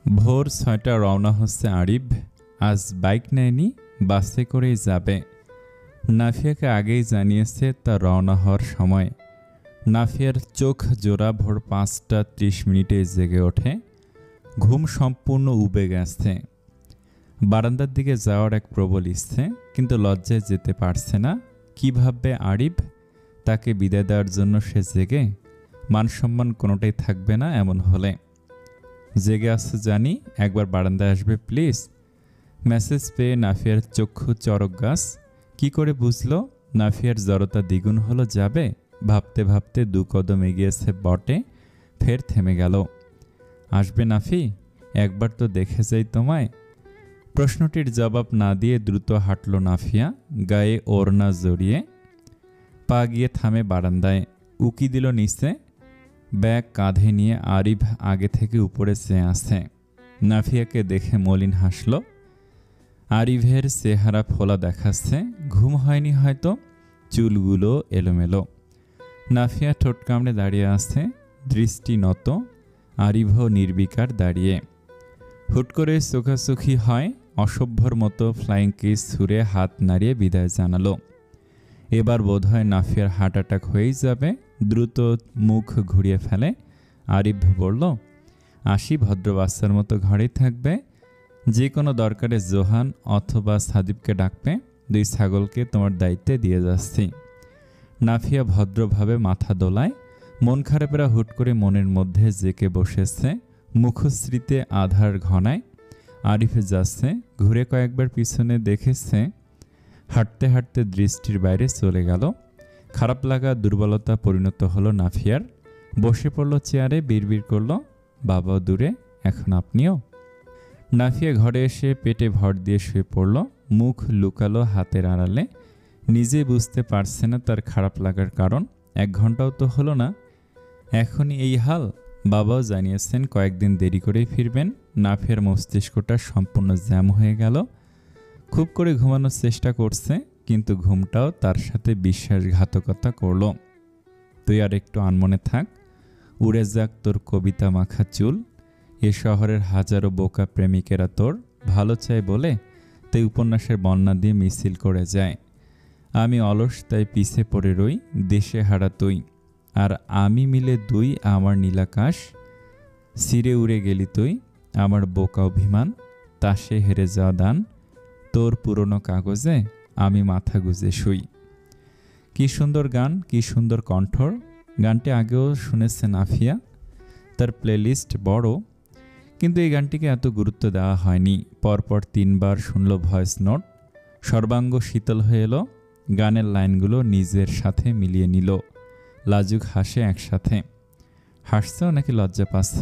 ভোর ৬টা রওনা হচ্ছে আরিফ। আজ বাইক নেয়নি, বাসে করেই যাবে। নাফিয়াকে আগেই জানিয়েছে তার রওনা হওয়ার সময়। নাফিয়ার চোখ জোড়া ভোর ৫টা ৩০ জেগে ওঠে। ঘুম সম্পূর্ণ উবে গেছে। বারান্দার দিকে যাওয়ার এক প্রবল ইচ্ছে, কিন্তু লজ্জায় যেতে পারছে না। কী ভাববে আরিফ? তাকে বিদায় দেওয়ার জন্য সে জেগে? মানসম্মান কোনোটাই থাকবে না এমন হলে। জেগে আসছে জানি, একবার বারান্দায় আসবে প্লিজ। মেসেজ পেয়ে নাফিয়ার চক্ষু চরক গাছ। কী করে বুঝলো নাফিয়ার জড়তা দ্বিগুণ হলো যাবে? ভাবতে ভাবতে ২ কদম এগিয়েছে বটে, ফের থেমে গেল। আসবে নাফি? একবার তো দেখে যাই তোমায়। প্রশ্নটির জবাব না দিয়ে দ্রুত হাঁটল নাফিয়া, গায়ে ওড়না জড়িয়ে। পা গিয়ে থামে বারান্দায়। উকি দিল নিচে। ব্যাগ কাঁধে নিয়ে আরিফ আগে থেকে উপরে চেয়ে আছে। নাফিয়াকে দেখে মলিন হাসল। আরিফের চেহারা ফোলা দেখাচ্ছে। ঘুম হয়নি হয়তো, চুলগুলো এলোমেলো। নাফিয়া ঠোঁট কামড়ে দাঁড়িয়ে আছে, দৃষ্টি নত। আরিফও নির্বিকার দাঁড়িয়ে। হুট করে চোখাচোখি হয়। অসভ্যর মতো ফ্লাইং কিস ছুঁড়ে হাত নাড়িয়ে বিদায় জানালো। এবার বোধহয় নাফিয়ার হার্ট অ্যাটাক হয়েই যাবে। দ্রুত মুখ ঘুরিয়ে ফেলে। আরিফ বলল, আসি, ভদ্র বাচ্চার মতো ঘরেই থাকবে। যে কোনো দরকারে জোহান অথবা সাদিবকে ডাকবে। 2 ছাগলকে তোমার দায়িত্বে দিয়ে যাচ্ছি। নাফিয়া ভদ্রভাবে মাথা দোলায়। মন খারাপেরা হুট করে মনের মধ্যে জেকে বসেছে। মুখশ্রীতে আধার ঘনায়। আরিফে যাচ্ছে, ঘুরে কয়েকবার পিছনে দেখেছে। হাঁটতে হাঁটতে দৃষ্টির বাইরে চলে গেল। খারাপ লাগা দুর্বলতা পরিণত হলো নাফিয়ার। বসে পড়ল চেয়ারে, বিড়বিড় করল, বাবাও দূরে, এখন আপনিও। নাফিয়া ঘরে এসে পেটে ভর দিয়ে শুয়ে পড়ল। মুখ লুকালো হাতের আড়ালে। নিজে বুঝতে পারছে না তার খারাপ লাগার কারণ। 1 ঘন্টাও তো হলো না, এখনই এই হাল। বাবাও জানিয়েছেন কয়েকদিন দেরি করেই ফিরবেন। নাফিয়ার মস্তিষ্কটা সম্পূর্ণ জ্যাম হয়ে গেল। খুব করে ঘুমানোর চেষ্টা করছে, কিন্তু ঘুমটাও তার সাথে বিশ্বাসঘাতকতা করল। তুই আর একটু আনমনে থাক, উড়ে যাক তোর কবিতা মাখা চুল। এ শহরের হাজারো বোকা প্রেমিকেরা তোর ভালো চায় বলে তাই উপন্যাসের বন্যা দিয়ে মিছিল করে যায়। আমি অলস তাই পিছে পড়ে রই, দেশে হারা তুই আর আমি মিলে 2 আমার নীলাকাশ। ছিঁড়ে উড়ে গেলি তুই, আমার বোকা অভিমান, তাসে হেরে যাওয়া দান। তোর পুরনো কাগজে আমি মাথা গুজে শুই। কি সুন্দর গান, কি সুন্দর কণ্ঠর। গানটি আগেও শুনেছে নাফিয়া। তার প্লেলিস্ট বড়, কিন্তু এই গানটিকে এত গুরুত্ব দেওয়া হয়নি। পরপর 3 বার শুনল ভয়েস নোট। সর্বাঙ্গ শীতল হয়ে এলো। গানের লাইনগুলো নিজের সাথে মিলিয়ে নিল। লাজুক হাসে একসাথে। হাসছ নাকি লজ্জা পাচ্ছ?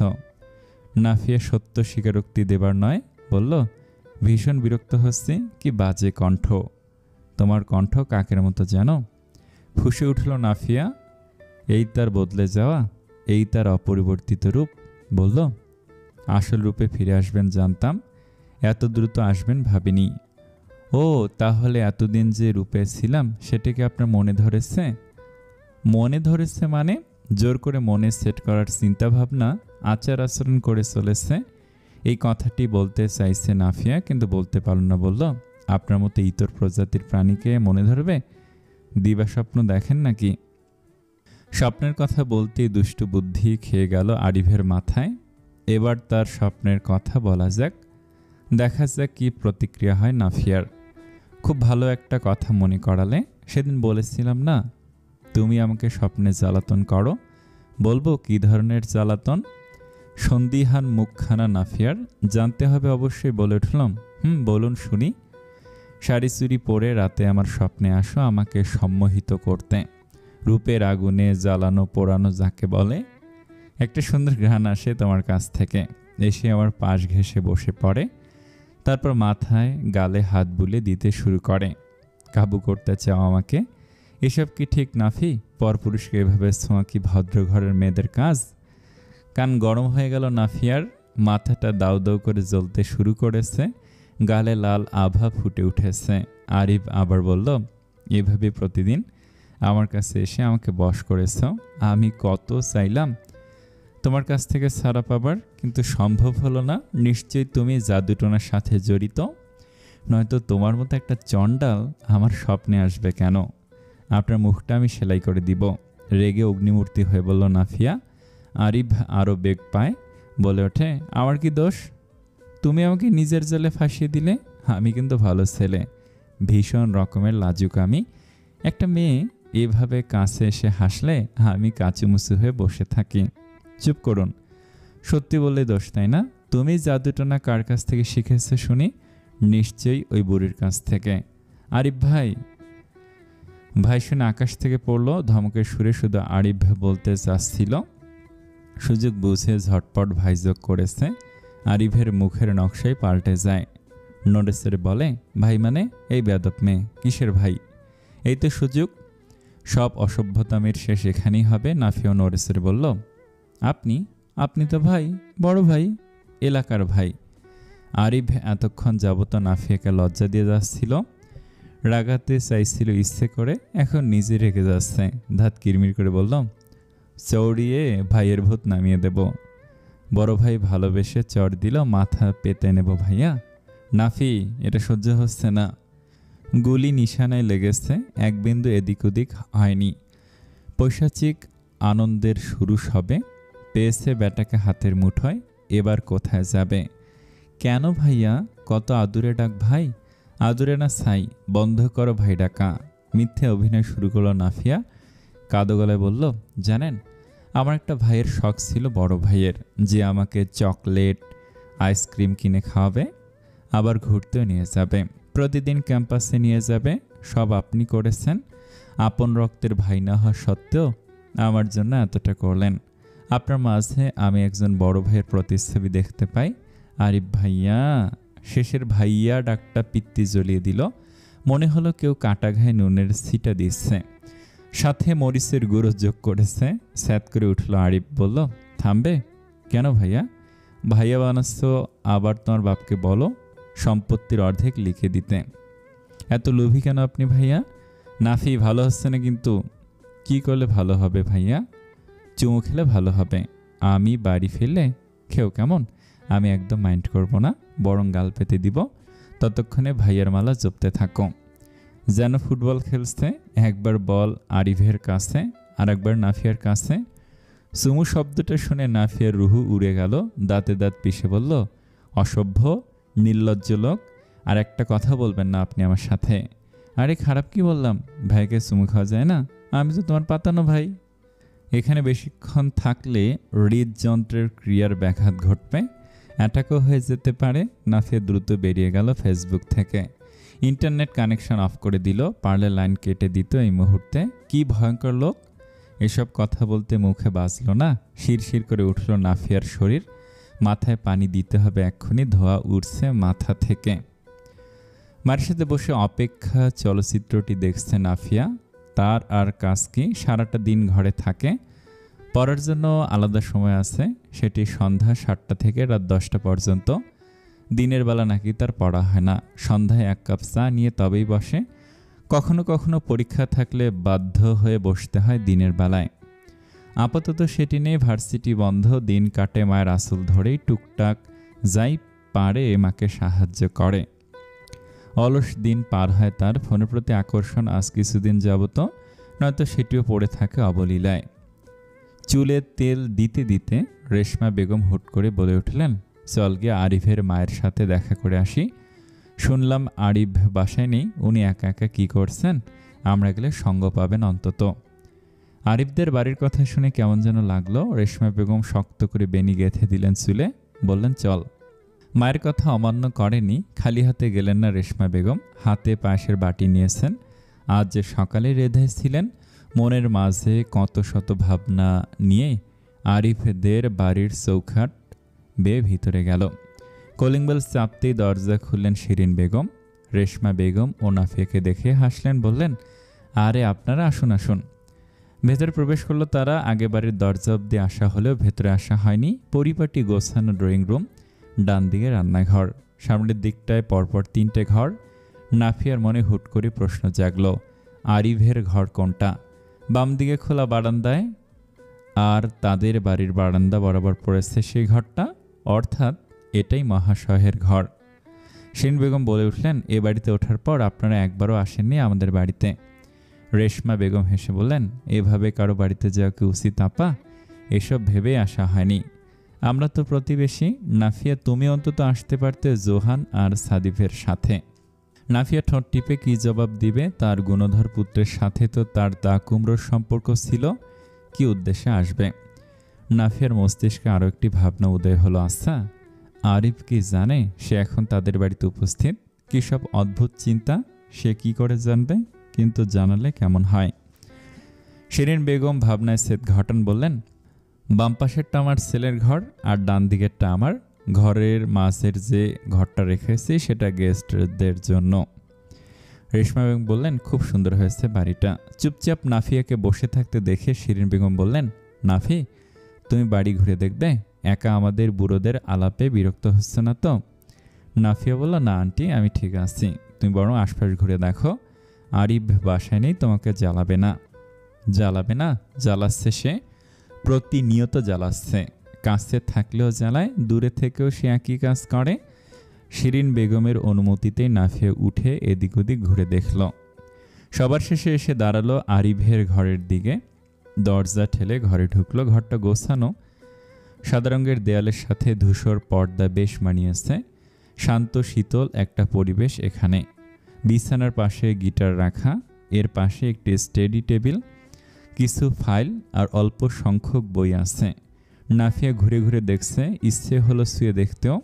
নাফিয়া সত্য স্বীকারোক্তি দেবার নয়, বলল, ভীষণ বিরক্ত হচ্ছে। কি বাজে কণ্ঠ। তোমার কণ্ঠ কাকের মতো জানো? ফুঁসে উঠল নাফিয়া। এই তার বদলে যাওয়া, এই তার অপরিবর্তিত রূপ। বলল, আসল রূপে ফিরে আসবেন জানতাম, এত দ্রুত আসবেন ভাবিনি। ও তাহলে এতদিন যে রূপে ছিলাম সেটাকে আপনার মনে ধরেছে? মনে ধরেছে মানে? জোর করে মনে সেট করার চিন্তা ভাবনা, আচার আচরণ করে চলেছে। এই কথাটি বলতে চাইছে নাফিয়া, কিন্তু বলতে পারল না। বলল, আপনার মতো ইতর প্রজাতির প্রাণীকে মনে ধরবে? দিবা স্বপ্ন দেখেন নাকি? স্বপ্নের কথা বলতেই দুষ্টু বুদ্ধি খেয়ে গেল আরিফের মাথায়। এবার তার স্বপ্নের কথা বলা যাক, দেখা যাক কি প্রতিক্রিয়া হয় নাফিয়ার। খুব ভালো একটা কথা মনে করালে। সেদিন বলেছিলাম না, তুমি আমাকে স্বপ্নে জ্বালাতন করো। বলবো কি ধরনের জ্বালাতন? সন্দিহান মুখখানা নাফিয়ার। জানতে হবে অবশ্যই, বলে উঠলাম, বলুন শুনি। শাড়ি চুড়ি পরে রাতে আমার স্বপ্নে আসো আমাকে সম্মোহিত করতে। রূপের আগুনে জ্বালানো পোড়ানো যাকে বলে। একটা সুন্দর ঘ্রাণ আসে তোমার কাছ থেকে, এসে আমার পাশ ঘেঁষে বসে পড়ে। তারপর মাথায় গালে হাত বুলে দিতে শুরু করে। কাবু করতে চাও আমাকে? এসব কি ঠিক নাফি? পরপুরুষকে এভাবে ছোঁয়া কি ভদ্র ঘরের মেয়েদের কাজ? কান গরম হয়ে গেল নাফিয়ার। মাথাটা দাউ দাউ করে জ্বলতে শুরু করেছে। গালে লাল আভা ফুটে উঠেছে। আরিফ আবার বলল, এভাবে প্রতিদিন আমার কাছে এসে আমাকে বশ করেছ। আমি কত চাইলাম, তোমার কাছ থেকে ছাড়া পাবার কিন্তু সম্ভব হলো না। নিশ্চয়ই তুমি জাদুটোনার সাথে জড়িত, নয়তো তোমার মতো একটা চণ্ডাল আমার স্বপ্নে আসবে কেন? আপনার মুখটা আমি সেলাই করে দিব। রেগে অগ্নিমূর্তি হয়ে বলল নাফিয়া। আরিফ আরও বেগ পায়, বলে ওঠে, আমার কি দোষ? তুমি আমাকে নিজের জালে ফাঁসিয়ে দিলে। আমি কিন্তু ভালো ছেলে, ভীষণ রকমের লাজুক আমি। একটা মেয়ে এভাবে কাছে এসে হাসলে আমি কাচুমুচু হয়ে বসে থাকি। চুপ করুন, সত্যি বললে দোষ তাই না? তুমি জাদুটোনা কার কাছ থেকে শিখেছো শুনি? নিশ্চয়ই ওই বুড়ির কাছ থেকে। আরিফ ভাই ভাই শুনে আকাশ থেকে পড়লো ধমকের সুরে। শুধু আরিফ বলতে চাচ্ছিল, সুযোগ বুঝে ঝটপট ভাইযোগ করেছে। আরিফের মুখের নকশাই পাল্টে যায়। নড়েচড়ে বলে, ভাই মানে? এই বেয়াদব মেয়ে, কিসের ভাই? এই তো সুযোগ। সব অসভ্যতামের শেষ এখানেই হবে। নাফিয়া নড়েচড়ে বলল, আপনি তো ভাই, বড় ভাই, এলাকার ভাই। আরিফ এতক্ষণ যাবত নাফিয়াকে লজ্জা দিয়ে যাচ্ছিল, রাগাতে চাইছিল ইচ্ছে করে, এখন নিজে রেগে যাচ্ছে। ধাত কিরমির করে বলল, চড়িয়ে ভাইয়ের ভূত নামিয়ে দেব। বড় ভাই ভালোবেসে চড় দিল, মাথা পেতে নেব ভাইয়া। নাফি, এটা সহ্য হচ্ছে না। গুলি নিশানায় লেগেছে, এক বিন্দু এদিক ওদিক হয়নি। পৈশাচিক আনন্দের শুরু সবে। পেয়েছে বেটাকে হাতের মুঠোয়, এবার কোথায় যাবে? কেন ভাইয়া? কত আদুরে ডাক ভাই। আদুরে না ছাই, বন্ধ করো ভাই ডাকা। মিথ্যে অভিনয় শুরু করলো নাফিয়া। কাদো গলায় বলল, জানেন, আমার একটা ভাইয়ের শখ ছিল বড় ভাইয়ের, যে আমাকে চকলেট আইসক্রিম কিনে খাওয়াবে, আবার ঘুরতেও নিয়ে যাবে, প্রতিদিন ক্যাম্পাসে নিয়ে যাবে। সব আপনি করেছেন। আপন রক্তের ভাই না হওয়া সত্ত্বেও আমার জন্য এতটা করলেন। আপনার মাঝে আমি একজন বড় ভাইয়ের প্রতিচ্ছবি দেখতে পাই। আরিফ ভাইয়া। শেষের ভাইয়া ডাকটা পিত্তি জ্বলিয়ে দিল। মনে হলো কেউ কাটা ঘায়ে নুনের ছিটা দিচ্ছে, সাথে মরিচের গুঁড়ো যোগ করেছে। স্যাত করে উঠল আরিফ, বলল, থামবে? কেন ভাইয়া? ভাইয়া বানাচ্ছ আবার? তোমার বাপকে বলো সম্পত্তির অর্ধেক লিখে দিতে। এত লোভী কেন আপনি ভাইয়া? নাফি, ভালো হচ্ছে না কিন্তু। কি করলে ভালো হবে ভাইয়া? চুমু খেলে ভালো হবে। আমি বাড়ি ফেললে খেও কেমন? আমি একদম মাইন্ড করব না, বরং গাল পেতে দিব। ততক্ষণে ভাইয়ার মালা জপতে থাকো। যেন ফুটবল খেলছে, একবার বল আরিফের কাছে, আর একবার নাফিয়ার কাছে। চুমু শব্দটা শুনে নাফিয়ার রুহু উড়ে গেল। দাঁতে দাঁত পিষে বলল, অসভ্য, নির্লজ্জ লোক। আর একটা কথা বলবেন না আপনি আমার সাথে। আরে খারাপ কি বললাম? ভাইকে চুমু খাওয়া যায় না? আমি তো তোমার পাতানো ভাই। এখানে বেশিক্ষণ থাকলে হৃদযন্ত্রের ক্রিয়ার ব্যাঘাত ঘটবে, অ্যাটাকও হয়ে যেতে পারে। নাফিয়া দ্রুত বেরিয়ে গেল ফেসবুক থেকে। ইন্টারনেট কানেকশন অফ করে দিল, পারলে লাইন কেটে দিত এই মুহূর্তে। কি ভয়ঙ্কর লোক! এসব কথা বলতে মুখে বাজল না। শিরশির করে উঠল নাফিয়ার শরীর। মাথায় পানি দিতে হবে এক্ষুনি, ধোয়া উঠছে মাথা থেকে। মায়ের সাথে বসে অপেক্ষা চলচ্চিত্রটি দেখছে নাফিয়া। তার আর কাজ কি? সারাটা দিন ঘরে থাকে। পড়ার জন্য আলাদা সময় আছে, সেটি সন্ধ্যা 7টা থেকে রাত 10টা পর্যন্ত। দিনের বেলা নাকি তার পড়া হয় না। সন্ধ্যায় এক কাপ চা নিয়ে তবেই বসে। কখনো কখনো পরীক্ষা থাকলে বাধ্য হয়ে বসতে হয় দিনের বেলায়। আপাতত সেটি নেই, ভার্সিটি বন্ধ। দিন কাটে মায়ের আঁচল ধরেই, টুকটাক যাই পারে মাকে সাহায্য করে। অলস দিন পার হয় তার। ফোনের প্রতি আকর্ষণ আজ কিছুদিন যাবত, নয়তো সেটিও পড়ে থাকে অবলীলায়। চুলে তেল দিতে দিতে রেশমা বেগম হুট করে বলে উঠলেন, চল গিয়ে আরিফের মায়ের সাথে দেখা করে আসি। শুনলাম আরিফ বাসায় নেই, উনি একা একা কী করছেন? আমরা গেলে সঙ্গ পাবেন অন্তত। আরিফদের বাড়ির কথা শুনে কেমন যেন লাগলো। রেশমা বেগম শক্ত করে বেনি গেঁথে দিলেন চুলে, বললেন, চল। মায়ের কথা অমান্য করেনি। খালি হাতে গেলেন না রেশমা বেগম, হাতে পায়েসের বাটি নিয়েছেন। আজ যে সকালে রেঁধেছিলেন। মনের মাঝে কত শত ভাবনা নিয়ে আরিফদের বাড়ির চৌখাট বেয়ে ভিতরে গেল। কলিং বেল চাপতেই দরজা খুললেন শিরিন বেগম। রেশমা বেগম ও নাফিয়াকে দেখে হাসলেন, বললেন, আরে আপনারা আসুন আসুন। ভেতরে প্রবেশ করলো তারা। আগে বাড়ির দরজা অব্দি আসা হলেও ভেতরে আসা হয়নি। পরিপাটি গোছানো ড্রয়িং রুম, ডান দিকে রান্নাঘর, সামনের দিকটায় পরপর 3টে ঘর। নাফিয়ার মনে হুট করে প্রশ্ন জাগল, আরিফের ঘর কোনটা? বাম দিকে খোলা বারান্দায় আর তাদের বাড়ির বারান্দা বরাবর পড়েছে সেই ঘরটা, অর্থাৎ এটাই মহাশয়ের ঘর। শিরিন বেগম বলে উঠলেন, এ বাড়িতে ওঠার পর আপনারা একবারও আসেননি আমাদের বাড়িতে। রেশমা বেগম হেসে বললেন, এভাবে কারো বাড়িতে যাওয়া কি উচিত আপা? এসব ভেবে আসা হয়নি, আমরা তো প্রতিবেশী। নাফিয়া, তুমি অন্তত আসতে পারতে জোহান আর সাদিফের সাথে। নাফিয়া ঠোঁট টিপে কি জবাব দিবে? তার গুণধর পুত্রের সাথে তো তার দা কুমড়োর সম্পর্ক ছিল, কি উদ্দেশ্যে আসবে? নাফিয়ার মস্তিষ্কে আরও একটি ভাবনা উদয় হলো, আচ্ছা আরিফ কি জানে সে এখন তাদের বাড়িতে উপস্থিত? কী সব অদ্ভুত চিন্তা, সে কি করে জানবে? কিন্তু জানালে কেমন হয়? শিরিন বেগম ভাবনায় সেদ ঘটান বললেন, বাম পাশেরটা আমার ছেলের ঘর আর ডান দিকেরটা আমার। ঘরের মাঝের যে ঘরটা রেখেছি সেটা গেস্টদের জন্য। রেশমা বেগম বললেন, খুব সুন্দর হয়েছে বাড়িটা। চুপচাপ নাফিয়াকে বসে থাকতে দেখে শিরিন বেগম বললেন, নাফি, তুমি বাড়ি ঘুরে দেখবে? একা আমাদের বুড়োদের আলাপে বিরক্ত হচ্ছে না তো? নাফিয়া বলল, না আন্টি, আমি ঠিক আছি, তুমি বরং আশপাশ ঘুরে দেখো। আরিফ বাসায় নেই, তোমাকে জ্বালাবে না। জ্বালাবে না? জ্বালাচ্ছে সে, প্রতিনিয়ত জ্বালাচ্ছে। কাছে থাকলেও জ্বালায়, দূরে থেকেও সে একই কাজ করে। শিরিন বেগমের অনুমতিতে নাফিয়া উঠে এদিক ওদিক ঘুরে দেখল। সবার শেষে এসে দাঁড়ালো আরিফের ঘরের দিকে। দরজা ঠেলে ঘরে ঢুকলো। ঘরটা গোছানো, সাদা রঙের দেয়ালের সাথে ধূসর পর্দা বেশ মানিয়েছে। শান্ত শীতল একটা পরিবেশ এখানে। বিছানার পাশে গিটার রাখা, এর পাশে একটি স্টাডি টেবিল, কিছু ফাইল আর অল্প সংখ্যক বই আছে। নাফিয়া ঘুরে ঘুরে দেখছে, ইচ্ছে হলো শুয়ে দেখতেও।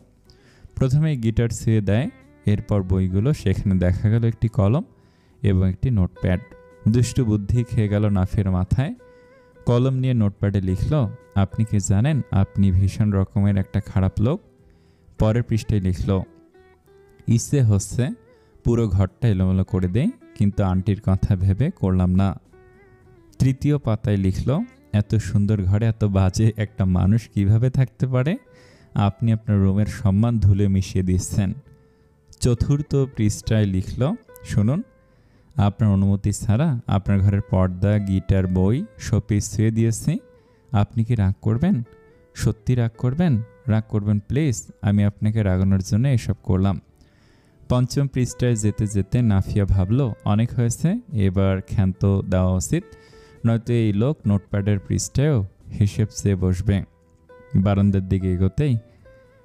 প্রথমে গিটার ছুঁয়ে দেয়, এরপর বইগুলো। সেখানে দেখা গেল একটি কলম এবং একটি নোটপ্যাড। দুষ্টু বুদ্ধি খেয়ে গেল নাফিয়ার মাথায়। কলম নিয়ে নোটপ্যাডে লিখল, আপনি কি জানেন আপনি ভীষণ রকমের একটা খারাপ লোক। পরের পৃষ্ঠায় লিখল, ইচ্ছে হচ্ছে পুরো ঘরটা এলোমেলো করে দেই, কিন্তু আন্টির কথা ভেবে করলাম না। তৃতীয় পাতায় লিখল, এত সুন্দর ঘরে এত বাজে একটা মানুষ কিভাবে থাকতে পারে? আপনি আপনার রুমের সম্মান ধুলে মিশিয়ে দিচ্ছেন। চতুর্থ পৃষ্ঠায় লিখল, শুনুন, আপনার অনুমতি ছাড়া আপনার ঘরের পর্দা, গিটার, বই শোপিস ছুঁয়ে দিয়েছি। আপনি কি রাগ করবেন? সত্যি রাগ করবেন? রাগ করবেন প্লিজ, আমি আপনাকে রাগানোর জন্য এসব করলাম। পঞ্চম পৃষ্ঠায় যেতে যেতে নাফিয়া ভাবল, অনেক হয়েছে, এবার ক্ষান্ত দেওয়া উচিত, নয়তো এই লোক নোটপ্যাডের পৃষ্ঠায়ও হিসেব চেয়ে বসবে। বারান্দার দিকে এগোতেই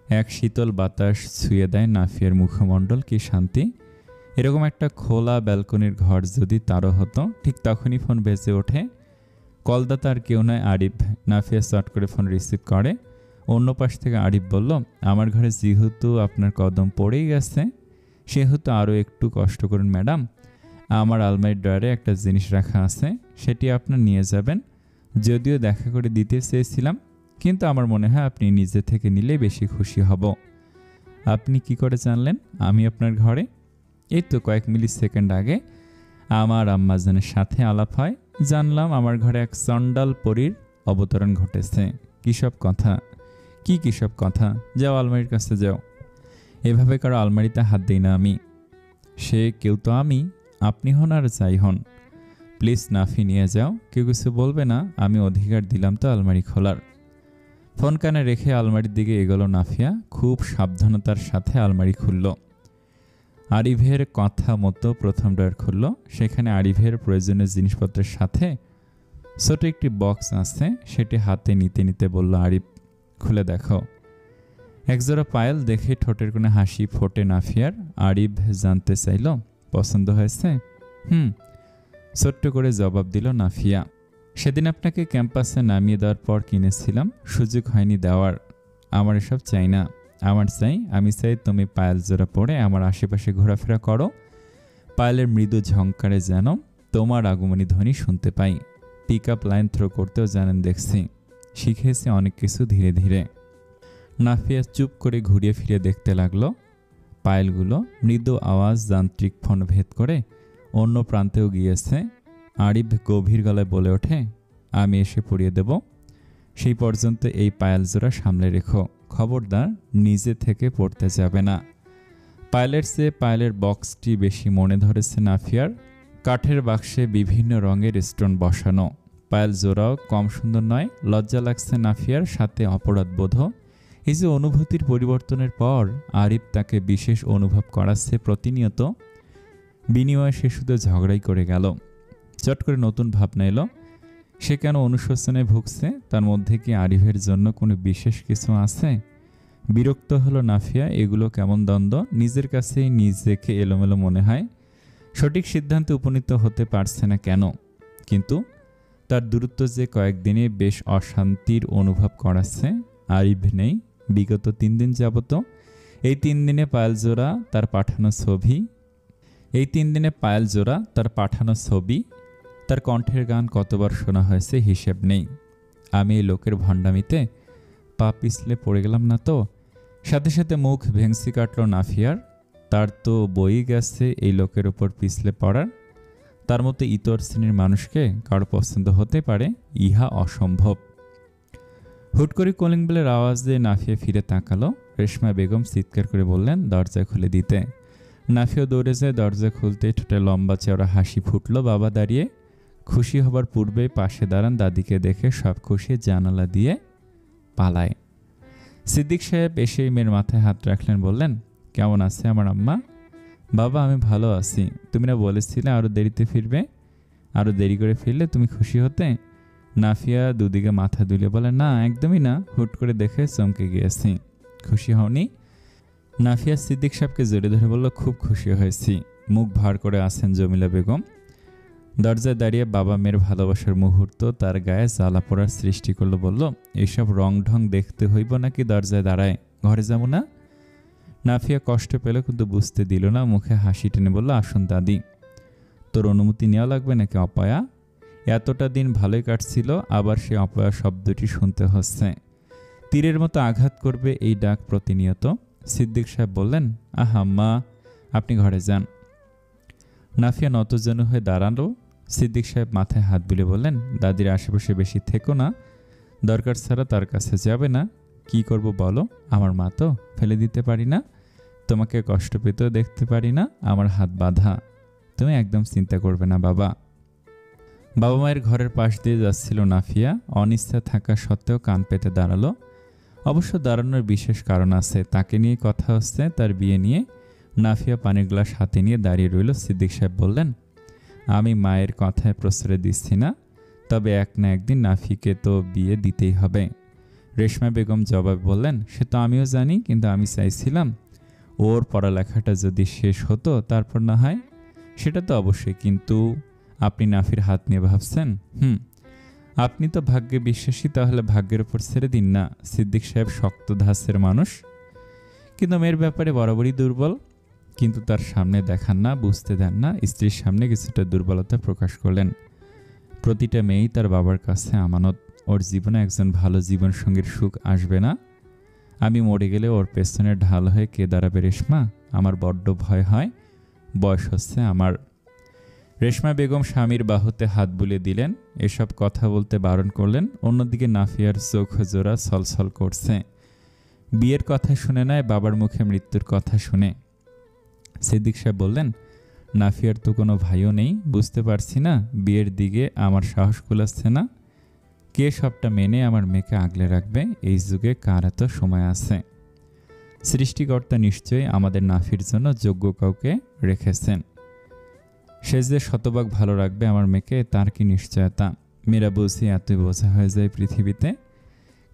এক শীতল বাতাস ছুঁয়ে দেয় নাফিয়ার মুখমণ্ডল। কি শান্তি! এরকম একটা খোলা ব্যালকনির ঘর যদি তারও হতো। ঠিক তখনই ফোন বেজে ওঠে। কলদাতা আর কেউ নয়, আরিফ। নাফিয়া চট করে ফোন রিসিভ করে। অন্য পাশ থেকে আরিফ বলল, আমার ঘরে যেহেতু আপনার কদম পড়েই গেছে, সেহেতু আরও একটু কষ্ট করুন ম্যাডাম। আমার আলমারির ড্রয়ারে একটা জিনিস রাখা আছে, সেটি আপনার নিয়ে যাবেন। যদিও দেখা করে দিতে চেয়েছিলাম, কিন্তু আমার মনে হয় আপনি নিজে থেকে নিলে বেশি খুশি হব। আপনি কি করে জানলেন আমি আপনার ঘরে? এই তো কয়েক মিলি সেকেন্ড আগে আমার আম্মাজানের সাথে আলাপ হয়, জানলাম আমার ঘরে এক চণ্ডাল পরীর অবতরণ ঘটেছে। কী সব কথা, কি সব কথা? যাও আলমারির কাছে যাও। এভাবে কারো আলমারিতে হাত দিই না আমি। সে কেউ তো আমি, আপনি হন আর যাই হন। প্লিজ নাফি, নিয়ে যাও, কেউ কিছু বলবে না, আমি অধিকার দিলাম তো আলমারি খোলার। ফোন কানে রেখে আলমারির দিকে এগোলো নাফিয়া। খুব সাবধানতার সাথে আলমারি খুলল। আরিফের কথা মতো প্রথম ড্রয়ার খুলল। সেখানে আরিফের প্রয়োজনীয় জিনিসপত্রের সাথে ছোট একটি বক্স আছে। সেটি হাতে নিতে নিতে বলল, আরিফ, খুলে দেখো। একজোড়া পায়েল দেখে ঠোঁটের কোণে হাসি ফোটে নাফিয়ার। আরিফ জানতে চাইল, পছন্দ হয়েছে? ছোট্ট করে জবাব দিল নাফিয়া। সেদিন আপনাকে ক্যাম্পাসে নামিয়ে দেওয়ার পর কিনেছিলাম, সুযোগ হয়নি দেওয়ার। আমার এসব চাই না, আমার চাই, আমি চাই তুমি পায়েল জোড়া পরে আমার আশেপাশে ঘোরাফেরা করো। পায়েলের মৃদু ঝংকারে যেন তোমার আগমনী ধ্বনি শুনতে পাই। পিক আপ লাইন থ্রো করতেও জানেন দেখছি, শিখেছি অনেক কিছু ধীরে ধীরে। নাফিয়া চুপ করে ঘুরিয়ে ফিরে দেখতে লাগলো পায়েলগুলো। মৃদু আওয়াজ যান্ত্রিক ফোন ভেদ করে অন্য প্রান্তেও গিয়েছে। আরিফ গভীর গলায় বলে ওঠে, আমি এসে পড়িয়ে দেব, সেই পর্যন্ত এই পায়েল জোড়া সামলে রেখো, খবরদার নিজে থেকে পড়তে যাবে না। পায়েলের চেয়ে পায়েলের বক্সটি বেশি মনে ধরেছে নাফিয়ার। কাঠের বাক্সে বিভিন্ন রঙের স্টোন বসানো, পায়েল জোড়াও কম সুন্দর নয়। লজ্জা লাগছে নাফিয়ার, সাথে অপরাধ বোধ। এই যে অনুভূতির পরিবর্তনের পর আরিফ তাকে বিশেষ অনুভব করাচ্ছে প্রতিনিয়ত, বিনিময়ে সে শুধু ঝগড়াই করে গেল। চট করে নতুন ভাবনা এলো, সে কেন অনুশোচনায় ভুগছে? তার মধ্যে কি আরিফের জন্য কোনো বিশেষ কিছু আছে? বিরক্ত হলো নাফিয়া। এগুলো কেমন দ্বন্দ্ব, নিজের কাছেই নিজেকে এলোমেলো মনে হয়। সঠিক সিদ্ধান্তে উপনীত হতে পারছে না কেন? কিন্তু তার দূরত্ব যে কয়েকদিনে বেশ অশান্তির অনুভব করাচ্ছে। আরিফ নেই বিগত 3 দিন যাবত। এই 3 দিনে পায়েল জোড়া তার পাঠানো ছবি, তার কণ্ঠের গান কতবার শোনা হয়েছে হিসেব নেই। আমি এই লোকের ভণ্ডামিতে পা পিছলে পড়ে গেলাম না তো? সাথে সাথে মুখ ভেংসি কাটল নাফিয়ার। তার তো বই গেছে এই লোকের উপর পিছলে পড়ার। তার মতো ইতর শ্রেণীর মানুষকে কারো পছন্দ হতে পারে, ইহা অসম্ভব। হুট করে কলিং বেলের আওয়াজ দিয়ে নাফিয়া ফিরে তাকালো। রেশমা বেগম চিৎকার করে বললেন, দরজা খুলে দিতে। নাফিয়া দৌড়ে যায়। দরজা খুলতে ঠোঁটে লম্বা চওড়া হাসি ফুটল। বাবা দাঁড়িয়ে। খুশি হবার পূর্বেই পাশে দাঁড়ান। দাদিকে দেখে সব খুশি জানালা দিয়ে পালায়। সিদ্দিক সাহেব এসেই মেয়ের মাথায় হাত রাখলেন, বললেন, কেমন আছে আমার আম্মা? বাবা, আমি ভালো আছি। তুমি না বলেছিলে আরও দেরিতে ফিরবে? আরও দেরি করে ফিরলে তুমি খুশি হতে? নাফিয়া দুদিকে মাথা দুলে বলে, না একদমই না, হুট করে দেখে চমকে গিয়েছি। খুশি হওনি? নাফিয়া সিদ্দিক সাহেবকে জড়িয়ে ধরে বলল, খুব খুশি হয়েছি। মুখ ভার করে আছেন জমিলা বেগম। দরজায় দাঁড়িয়ে বাবা মেয়ের ভালোবাসার মুহূর্ত তার গায়ে জ্বালা পড়ার সৃষ্টি করলো। বলল, এইসব রং ঢং দেখতে হইব নাকি দরজায় দাঁড়ায়? ঘরে যাবো না? নাফিয়া কষ্ট পেল, কিন্তু বুঝতে দিল না। মুখে হাসি টেনে বলল, আসুন দাদি। তোর অনুমতি নেওয়া লাগবে নাকি অপয়া? এতটা দিন ভালোই কাটছিল, আবার সে অপয়া শব্দটি শুনতে হচ্ছে। তীরের মতো আঘাত করবে এই ডাক প্রতিনিয়ত। সিদ্দিক সাহেব বললেন, আহা মা, আপনি ঘরে যান। নাফিয়া নতজানু হয়ে দাঁড়ালো। সিদ্দিক সাহেব মাথায় হাত বুলে বললেন, দাদির আশেপাশে বেশি থেকো না, দরকার ছাড়া তার কাছে যাবে না। কি করব বলো? আমার মা তো, ফেলে দিতে পারি না। তোমাকে কষ্ট পেতেও দেখতে পারি না। আমার হাত বাঁধা। তুমি একদম চিন্তা করবে না বাবা। বাবা মায়ের ঘরের পাশ দিয়ে যাচ্ছিল নাফিয়া। অনিচ্ছা থাকা সত্ত্বেও কান পেতে দাঁড়ালো। অবশ্য দাঁড়ানোর বিশেষ কারণ আছে। তাকে নিয়ে কথা হচ্ছে, তার বিয়ে নিয়ে। নাফিয়া পানির গ্লাস হাতে নিয়ে দাঁড়িয়ে রইল। সিদ্দিক সাহেব বললেন, আমি মায়ের কথায় প্রশ্রয় দিচ্ছি না, তবে এক না একদিন নাফিকে তো বিয়ে দিতেই হবে। রেশমা বেগম জবাবে বললেন, সে তো আমিও জানি, কিন্তু আমি চাইছিলাম ওর পড়ালেখাটা যদি শেষ হতো তারপর না হয়। সেটা তো অবশ্যই, কিন্তু আপনি নাফির হাত নিয়ে ভাবছেন? আপনি তো ভাগ্যে বিশ্বাসী, তাহলে ভাগ্যের উপর ছেড়ে দিন না। সিদ্দিক সাহেব শক্ত ধাঁচের মানুষ, কিন্তু মেয়ের ব্যাপারে বরাবরই দুর্বল। কিন্তু তার সামনে দেখান না, বুঝতে দেন না। স্ত্রীর সামনে কিছুটা দুর্বলতা প্রকাশ করলেন। প্রতিটা মেয়েই তার বাবার কাছে আমানত। ওর জীবনে একজন ভালো জীবনসঙ্গীর সুখ আসবে না। আমি মরে গেলে ওর পেছনে ঢাল হয়ে কে দাঁড়াবে রেশমা? আমার বড্ড ভয় হয়। বয়স হচ্ছে আমার। রেশমা বেগম স্বামীর বাহুতে হাত বুলিয়ে দিলেন। এসব কথা বলতে বারণ করলেন। অন্যদিকে নাফিয়ার চোখ জোড়া ছলছল করছে। বিয়ের কথা শুনে নয়, বাবার মুখে মৃত্যুর কথা শুনে। সিদ্দিক সাহেব বললেন, নাফিয়ার তো কোনো ভাইও নেই। বুঝতে পারছি না, বিয়ের দিকে আমার সাহস কুলাচ্ছে না। কে সবটা মেনে আমার মেয়েকে আগলে রাখবে? এই যুগে কার এত সময় আছে? সৃষ্টিকর্তা নিশ্চয়ই আমাদের নাফির জন্য যোগ্য কাউকে রেখেছেন। সে যে শতভাগ ভালো রাখবে আমার মেয়েকে, তার কি নিশ্চয়তা? মেয়েরা বুঝি এতই বোঝা হয়ে যায় পৃথিবীতে।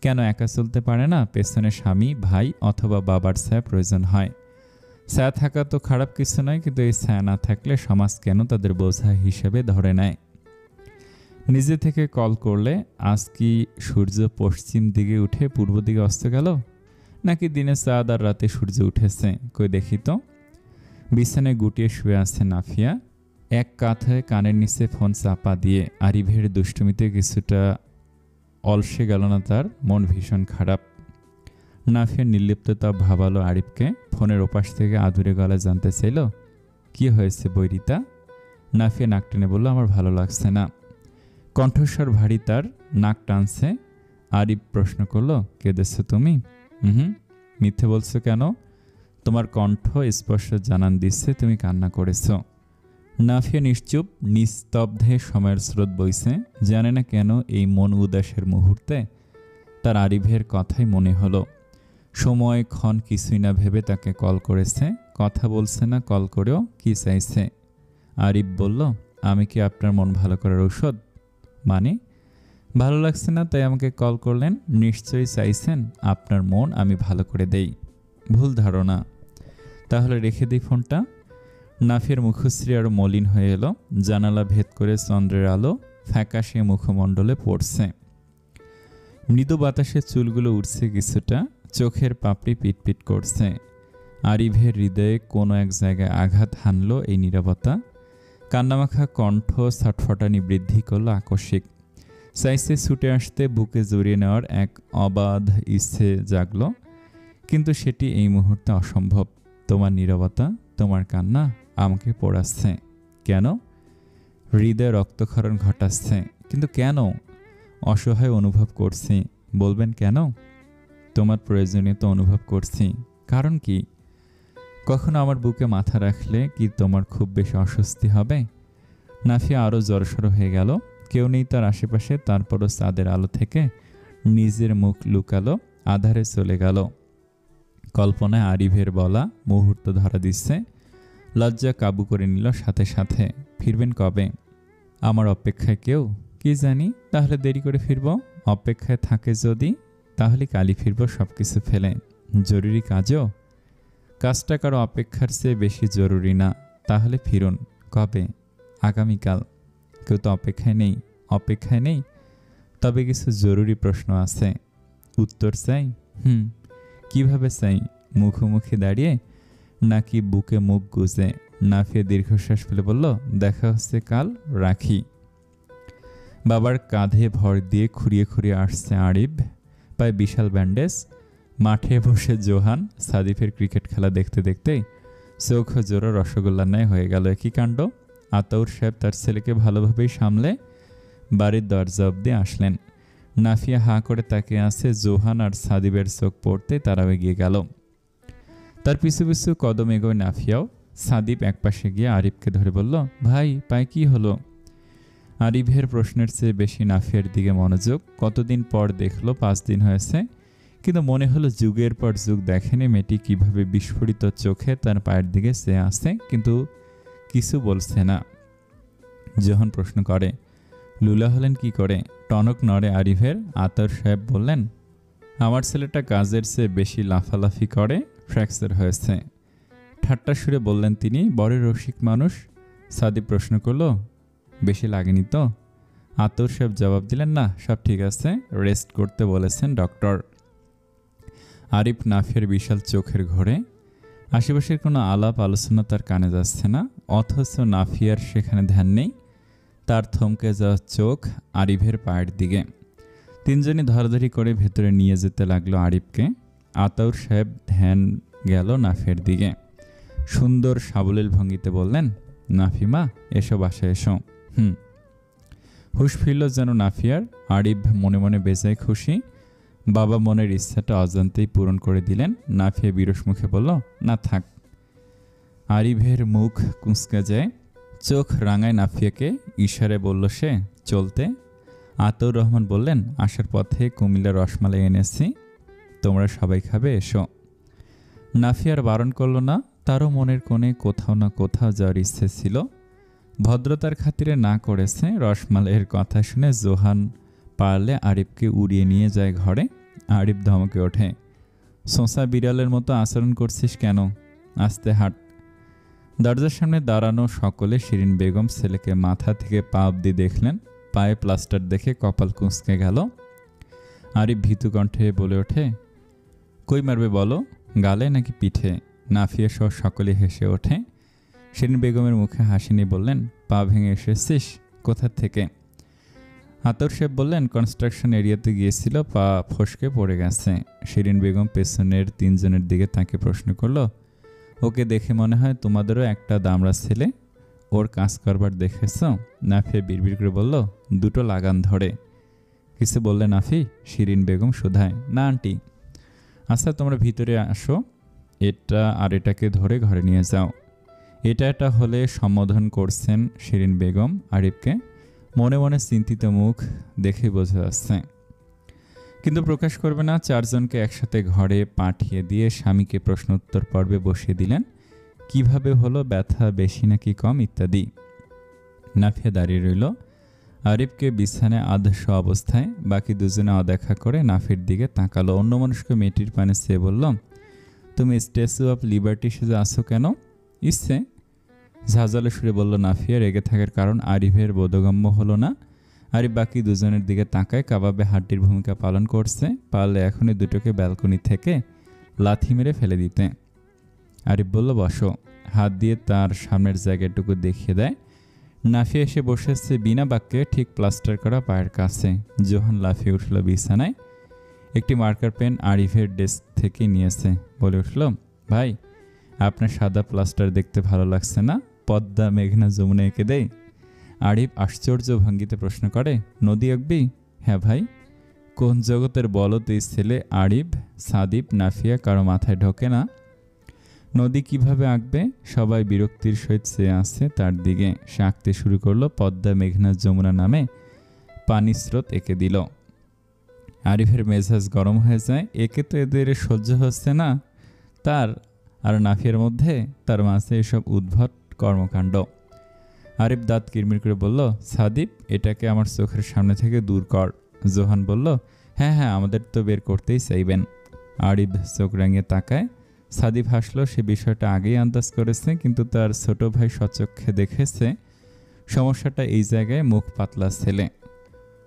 কেন একা চলতে পারে না? পেছনে স্বামী, ভাই অথবা বাবার ছায়া প্রয়োজন হয়। ছায়া থাকা তো খারাপ কিছু নয়, কিন্তু এই ছায়া না থাকলে সমাজ কেন তাদের বোঝা হিসেবে ধরে নেয়? নিজে থেকে কল করলে, আজ কি সূর্য পশ্চিম দিকে উঠে পূর্ব দিকে অস্ত গেল, নাকি দিনে চাঁদ আর রাতে সূর্য উঠেছে? কই দেখি তো। বিছানায় গুটিয়ে শুয়ে আছে নাফিয়া। এক কাঁথায় কানের নিচে ফোন চাপা দিয়ে। আরিফের দুষ্টুমিতে কিছুটা অলসে গেল না তার? মন ভীষণ খারাপ। নাফিয়ার নির্লিপ্ততা ভাবালো আরিফকে। ফোনের ওপাশ থেকে আধুরে গলায় জানতে চাইল, কি হয়েছে বৈরিতা? নাফিয়া নাক টেনে বলল, আমার ভালো লাগছে না। কণ্ঠস্বর ভারী তার, নাক টানছে। আরিফ প্রশ্ন করল, কেঁদেছ তুমি? মিথ্যে বলছো কেন? তোমার কণ্ঠ স্পষ্ট জানান দিচ্ছে তুমি কান্না করেছ। নাফিয়া নিশ্চুপ, নিস্তব্ধে সময়ের স্রোত বইছে। জানে না কেন এই মন উদাসের মুহূর্তে তার আরিফের কথাই মনে হলো। সময় ক্ষণ কিছুই না ভেবে তাকে কল করেছে। কথা বলছে না, কল করেও কি চাইছে। আরিফ বলল, আমি কি আপনার মন ভালো করার ঔষধ? মানে? ভালো লাগছে না তাই আমাকে কল করলেন? নিশ্চয়ই চাইছেন আপনার মন আমি ভালো করে দেই। ভুল ধারণা। তাহলে রেখে দিই ফোনটা। নাফিয়ার মুখশ্রী আরও মলিন হয়ে এলো। জানালা ভেদ করে চন্দ্রের আলো ফ্যাকাশে মুখমণ্ডলে পড়ছে। মৃদু বাতাসে চুলগুলো উঠছে কিছুটা, চোখের পাপড়ি পিটপিট করছে। আরিফের হৃদয়ে কোনো এক জায়গায় আঘাত হানল এই নীরবতা। কান্নামাখা কণ্ঠ ছটফটানি বৃদ্ধি করল আকস্মিক। চাইছে ছুটে আসতে, বুকে জড়িয়ে নেওয়ার এক অবাধ ইচ্ছে জাগল, কিন্তু সেটি এই মুহূর্তে অসম্ভব। তোমার নীরবতা, তোমার কান্না আমাকে পোড়াচ্ছে। কেন? হৃদয়ে রক্তক্ষরণ ঘটাচ্ছে। কিন্তু কেন? অসহায় অনুভব করছি। বলবেন কেন? তোমার প্রয়োজনীয়তা অনুভব করছি। কারণ কি? কখনো আমার বুকে মাথা রাখলে কি তোমার খুব বেশি অস্বস্তি হবে? নাফিয়া আরও জড়সড় হয়ে গেল। কেউ নেই তার আশেপাশে, তারপরও চাঁদের আলো থেকে নিজের মুখ লুকালো, আধারে চলে গেল। কল্পনায় আরিফের বলা মুহূর্ত ধরা দিচ্ছে। লজ্জা কাবু করে নিল সাথে সাথে। ফিরবেন কবে? আমার অপেক্ষায় কেউ? কি জানি। তাহলে দেরি করে ফিরব? অপেক্ষায় থাকে যদি, তাহলে কালই ফিরব সব কিছু ফেলে। জরুরি কাজও? কাজটা কারো অপেক্ষার চেয়ে বেশি জরুরি না। তাহলে ফিরুন। কবে? আগামীকাল। কেউ তো অপেক্ষায় নেই। অপেক্ষায় নেই? তবে কিছু জরুরি প্রশ্ন আছে। উত্তর চাই? কিভাবে চাই? মুখোমুখি দাঁড়িয়ে নাকি বুকে মুখ গুজে? নাফিয়া দীর্ঘশ্বাস ফেলে বলল, দেখা হচ্ছে কাল, রাখি। বাবার কাঁধে ভর দিয়ে খুঁড়িয়ে খুঁড়িয়ে আসছে আরিফ, পায়ে বিশাল ব্যান্ডেজ। মাঠে বসে জোহান সাদিফের ক্রিকেট খেলা দেখতে দেখতেই চোখ জোড়া রসগোল্লার ন্যায় হয়ে গেল। একই কাণ্ড। আতাউর সাহেব তার ছেলেকে ভালোভাবেই সামলে বাড়ির দরজা অব্দি আসলেন। নাফিয়া হাঁ করে তাকিয়ে আছে। জোহান আর সাদিবের চোখ পড়তে তারাও এগিয়ে গেল। তার পিছু পিছু কদম এগোয় নাফিয়াও। সাদিব একপাশে গিয়ে আরিফকে ধরে বলল, ভাই, পায়ে কি হলো? আরিফের প্রশ্নের চেয়ে বেশি নাফিয়ার দিকে মনোযোগ। কতদিন পর দেখলো, 5 দিন হয়েছে, কিন্তু মনে হলো যুগের পর যুগ দেখেনি মেয়েটি কিভাবে বিস্ফোরিত চোখে তার পায়ের দিকে চেয়ে আসে, কিন্তু কিছু বলছে না। যখন প্রশ্ন করে, লুলা হলেন কি করে? টনক নড়ে আরিফের। আতাউর সাহেব বললেন, আমার ছেলেটা কাজের চেয়ে বেশি লাফালাফি করে, ফ্র্যাকচার হয়েছে। ঠাট্টা সুরে বললেন তিনি। বড় রসিক মানুষ। সাদিব প্রশ্ন করল, বেশি লাগেনি তো? আতাউর সাহেব জবাব দিলেন, না, সব ঠিক আছে, রেস্ট করতে বলেছেন ডক্টর। আরিফ নাফিয়ার বিশাল চোখের ঘোরে। আশেপাশের কোনো আলাপ আলোচনা তার কানে যাচ্ছে না, অথচ নাফিয়ার সেখানে ধ্যান নেই। তার থমকে যাওয়া চোখ আরিফের পায়ের দিকে। তিনজনই ধরাধরি করে ভেতরে নিয়ে যেতে লাগলো আরিফকে। আতাউর সাহেব ধ্যান গেল নাফিয়ার দিকে। সুন্দর সাবলীল ভঙ্গিতে বললেন, নাফিমা, এসো, বাসায় এসো। হুশ ফিরল যেন নাফিয়ার। আরিফ মনে মনে বেজায় খুশি। বাবা মনের ইচ্ছাটা অজান্তেই পূরণ করে দিলেন। নাফিয়া বিরস মুখে বলল, না থাক। আরিফের মুখ কুঁচকে যায়, চোখ রাঙায় নাফিয়াকে। ইশারে বলল সে চলতে। আতাউর রহমান বললেন, আসার পথে কুমিল্লার রসমালাই এনেছি, তোমরা সবাই খাবে, এসো। নাফিয়ার বারণ করল না। তারও মনের কোণে কোথাও না কোথাও যাওয়ার ইচ্ছে ছিল। ভদ্রতার খাতিরে না করেছে। রসমালাইয়ের কথা শুনে জোহান পারলে আরিফকে উড়িয়ে নিয়ে যায় ঘরে। আরিফ ধমকে ওঠে, সোঁসা বিড়ালের মতো আচরণ করছিস কেন? আস্তে হাঁট। দরজার সামনে দাঁড়ানো সকলে শিরিন বেগম ছেলেকে মাথা থেকে পা অব্দি দেখলেন। পায়ে প্লাস্টার দেখে কপাল কুঁচকে গেল। আরিফ ভীতু কণ্ঠে বলে ওঠে, কই মারবে বলো, গালে নাকি পিঠে? নাফিয়া সহ সকলে হেসে ওঠে। শিরিন বেগমের মুখে হাসি নিয়ে বললেন, পা ভেঙে এসেছিস? কোথা থেকে? আতাউর সাহেব বললেন, কনস্ট্রাকশন এরিয়াতে গিয়েছিল, পা ফসকে পড়ে গেছে। শিরিন বেগম পেছনের তিনজনের দিকে তাকে প্রশ্ন করল, ওকে দেখে মনে হয় তোমাদেরও একটা দামড়া ছেলে, ওর কাজ করবার দেখেছ? নাফিয়া বিড়বিড় করে বলল, দুটো লাগান ধরে। কিছু বললে নাফি? শিরিন বেগম শুধায়, না আন্টি। আচ্ছা, তোমরা ভিতরে আসো, এটা আর এটাকে ধরে ঘরে নিয়ে যাও। এটা হলে সম্বোধন করছেন শিরিন বেগম আরিফকে। মনে মনে চিন্তিত মুখ দেখে বোঝা যাচ্ছে, কিন্তু প্রকাশ করবে না। চারজনকে একসাথে ঘরে পাঠিয়ে দিয়ে স্বামীকে প্রশ্নোত্তর পর্বে বসিয়ে দিলেন। কিভাবে হলো, ব্যথা বেশি নাকি কম ইত্যাদি। নাফিয়া দাঁড়িয়ে রইল আরিফকে বিছানায় আদর্শ অবস্থায়। বাকি দুজনে অদেখা করে নাফির দিকে তাকালো। অন্যমনস্ক মেয়েটির পানে চেয়ে বলল, তুমি স্ট্যাচু অফ লিবার্টি সেজে আসো কেন? ইচ্ছে, ঝাঁঝালো সুরে বলল নাফিয়া। রেগে থাকার কারণ আরিফের বোধগম্য হলো না। আরিফ বাকি দুজনের দিকে তাকায়। কাবাবে হাড্ডির ভূমিকা পালন করছে, পারলে এখনই দুটোকে ব্যালকনি থেকে লাথি মেরে ফেলে দিতে। আরিফ বলল, বসো। হাত দিয়ে তার সামনের জায়গাটুকু দেখিয়ে দেয়। নাফিয়া এসে বসেছে বিনা বাক্যে ঠিক প্লাস্টার করা পায়ের কাছে। জোহান লাফিয়ে উঠল বিছানায়। একটি মার্কার পেন আরিফের ডেস্ক থেকে নিয়েছে। বলে উঠল, ভাই, আপনার সাদা প্লাস্টার দেখতে ভালো লাগছে না? পদ্মা মেঘনা যমুনা এঁকে দেয়। আরিফ আশ্চর্য ভঙ্গিতে প্রশ্ন করে, নদী আঁকবি? হ্যাঁ ভাই। কোন জগতের বলো তুই ছেলে? আরিফ, সাদিপ, নাফিয়া কারো মাথায় ঢোকে না। নদী কিভাবে আঁকবে? সবাই বিরক্তির সহিত চেয়ে আসছে তার দিকে। সে আঁকতে শুরু করলো। পদ্মা মেঘনা যমুনা নামে পানি স্রোত এঁকে দিল। আরিফের মেজাজ গরম হয়ে যায়। একে তো এদের সহ্য হচ্ছে না তার, আর নাফিয়ার মধ্যে তার মাঝে এসব উদ্ভট কর্মকাণ্ড। আরিফ দাঁত কিরমির করে বলল, সাদিপ, এটাকে আমার চোখের সামনে থেকে দূর কর। জোহান বলল, হ্যাঁ হ্যাঁ, আমাদের তো বের করতেই চাইবেন। আরিফ চোখ রাঙিয়ে তাকায়। সাদিপ হাসলো। সে বিষয়টা আগেই আন্দাজ করেছে, কিন্তু তার ছোট ভাই সচক্ষে দেখেছে সমস্যাটা এই জায়গায়। মুখ পাতলা ছেলে।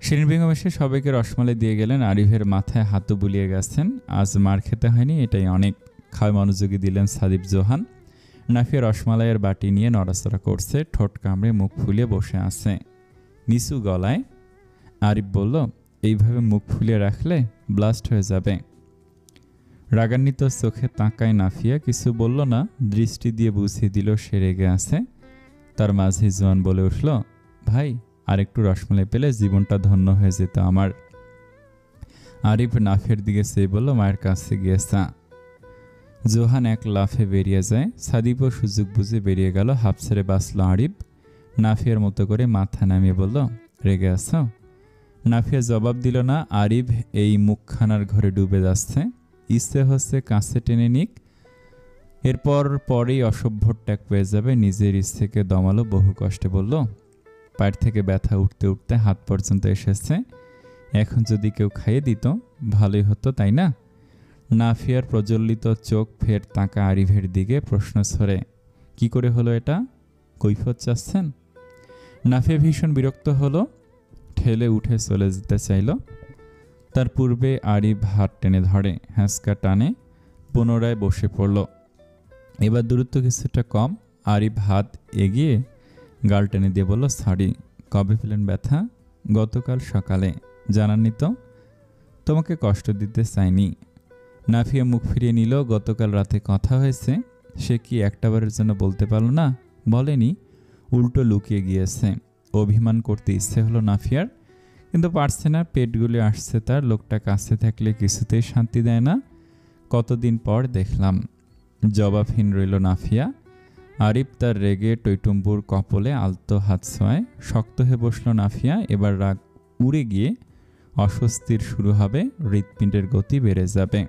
শিরিন বেগম এসে সবাইকে রসমালাই দিয়ে গেলেন। আরিফের মাথায় হাতও বুলিয়ে গেছেন। আজ মার খেতে হয়নি, এটাই অনেক। খাওয়ায় মনোযোগী দিলেন সাদিপ, জোহান। নাফিয়া রসমালাইয়ের বাটি নিয়ে নড়াচড়া করছে, ঠোঁট কামড়ে মুখ ফুলিয়ে বসে আছে নিচু গলায়। আরিফ বলল, এইভাবে মুখ ফুলিয়ে রাখলে ব্লাস্ট হয়ে যাবে। রাগান্বিত চোখে তাকায় নাফিয়া। কিছু বলল না, দৃষ্টি দিয়ে বুঝিয়ে দিল সে রেগে আছে। তার মাঝে জোয়ান বলে উঠল, ভাই, আর একটু রসমালাই পেলে জীবনটা ধন্য হয়ে যেত আমার। আরিফ নাফিয়ার দিকে চেয়ে বলল, মায়ের কাছে গিয়েছা। জোহান এক লাফে বেরিয়ে যায়। সাদিপও সুযোগ বুঝে বেরিয়ে গেল। হাফ ছেড়ে বাঁচল আরিফ। নাফিয়ার মতো করে মাথা নামিয়ে বলল, রেগে আছ? নাফিয়া জবাব দিল না। আরিফ এই মুখখানার ঘরে ডুবে যাচ্ছে। ইচ্ছে হচ্ছে কাছে টেনে নিক, এরপর পরেই অসভ্য ট্যাগ পেয়ে যাবে। নিজের ইচ্ছেকে দমালো বহু কষ্টে। বলল, পায়ের থেকে ব্যথা উঠতে উঠতে হাত পর্যন্ত এসেছে। এখন যদি কেউ খাইয়ে দিত ভালোই হতো, তাই না? নাফিয়ার প্রজ্বলিত চোখ ফের তাকা আরিফের দিকে প্রশ্ন ছড়ে, কি করে হলো এটা? কৈফিয়ত চাচ্ছেন? নাফিয়া ভীষণ বিরক্ত হলো, ঠেলে উঠে চলে যেতে চাইল। তার পূর্বে আরিফ হাত টেনে ধরে। হ্যাঁচকা টানে পুনরায় বসে পড়ল। এবার দূরত্ব কিছুটা কম। আরিফ হাত এগিয়ে গাল টেনে দিয়ে বলল, সরি। কবে পেলেন ব্যথা? গতকাল সকালে। জানাননি তো? তোমাকে কষ্ট দিতে চাইনি। নাফিয়া মুখ ফিরিয়ে নিল। গতকাল রাতে কথা হয়েছে, সে কি একটাবারের জন্য বলতে পারল না? বলেনি, উল্টো লুকিয়ে গিয়েছে। অভিমান করতে ইচ্ছে হলো নাফিয়ার, কিন্তু পারছে না। পেটগুলি আসছে তার। লোকটা কাছে থাকলে কিছুতেই শান্তি দেয় না। কতদিন পর দেখলাম। জবাবহীন রইল নাফিয়া। আরিফ তার রেগে টৈটুম্বুর কপলে আলতো হাত ছোঁয়ায়। শক্ত হয়ে বসল নাফিয়া। এবার রাগ উড়ে গিয়ে অস্বস্তির শুরু হবে। হৃৎপিণ্ডের গতি বেড়ে যাবে।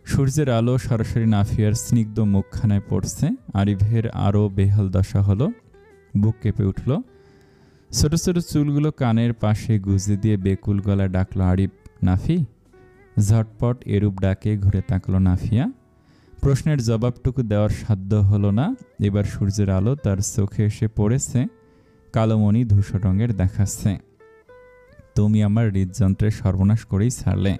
সূর্যের আলো সরাসরি নাফিয়ার স্নিগ্ধ মুখখানায় পড়ছে। আরিফের আরও বেহাল দশা হলো। বুক কেঁপে উঠল। ছোট ছোট চুলগুলো কানের পাশে গুজে দিয়ে বেকুল গলায় ডাকল, আরিফ, নাফি। ঝটপট এরূপ ডাকে ঘুরে তাকল নাফিয়া। প্রশ্নের জবাবটুকু দেওয়ার সাধ্য হলো না। এবার সূর্যের আলো তার চোখে এসে পড়েছে। কালোমণি ধূসর রঙের দেখাচ্ছে। তুমি আমার হৃদযন্ত্রের সর্বনাশ করেই ছাড়লে।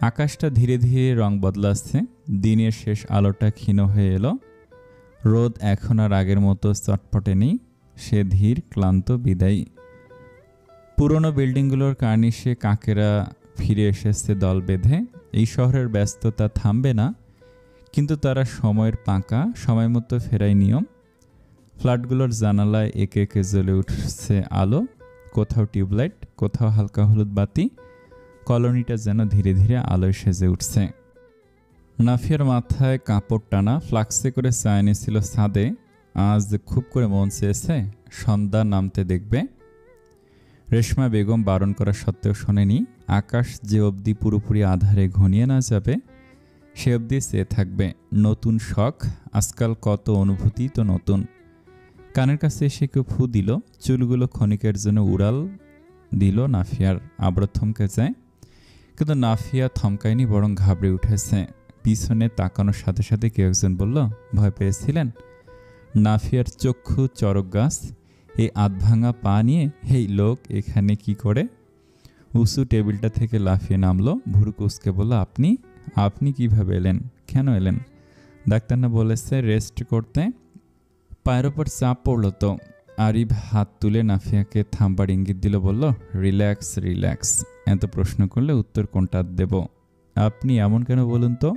আকাশটা ধীরে ধীরে রং বদলাচ্ছে। দিনের শেষ আলোটা ক্ষীণ হয়ে এলো। রোদ এখন আর আগের মতো চটপটে নেই। সে ধীর, ক্লান্ত, বিদায়ী। পুরনো বিল্ডিংগুলোর কার্নিশে কাকেরা ফিরে এসেছে দল বেঁধে। এই শহরের ব্যস্ততা থামবে না, কিন্তু তারা সময়ের পাঁকা। সময় মতো ফেরাই নিয়ম। ফ্ল্যাটগুলোর জানালায় একে একে জ্বলে উঠছে আলো। কোথাও টিউবলাইট, কোথাও হালকা হলুদ বাতি। কলোনিটা যেন ধীরে ধীরে আলোয় সেজে উঠছে। নাফিয়ার মাথায় কাপড় টানা। ফ্লাক্সে করে চা এনেছিল ছাদে। আজ খুব করে মন চেয়েছে সন্ধ্যা নামতে দেখবে। রেশমা বেগম বারণ করা সত্ত্বেও শোনেনি। আকাশ যে অবধি পুরোপুরি আধারে ঘনিয়ে না যাবে সে অবধি চেয়ে থাকবে। নতুন শখ, আজকাল কত অনুভূতি তো নতুন। কানের কাছে এসে কেউ ফু দিল, চুলগুলো ক্ষণিকের জন্য উড়াল দিল নাফিয়ার। আবার থমকে যায়, কিন্তু নাফিয়া থমকায়নি, বরং ঘাবড়ে উঠেছে। পিছনে তাকানোর সাথে সাথে কেউ একজন বলল, ভয় পেয়েছিলেন? নাফিয়ার চক্ষু চরক গাছ। এই আধভাঙা পা নিয়ে এই লোক এখানে কি করে? উঁচু টেবিলটা থেকে লাফিয়ে নামলো, ভুরু কুঁচকে বলল, আপনি আপনি কিভাবে এলেন? কেন এলেন? ডাক্তার না বলেছে রেস্ট করতে? পায়ের ওপর চাপ পড়লো তো। আরিফ হাত তুলে নাফিয়াকে থামবার ইঙ্গিত দিল, বলল, রিল্যাক্স রিল্যাক্স। এত প্রশ্ন করলে উত্তর কোনটা দেব? আপনি এমন কেন বলুন তো?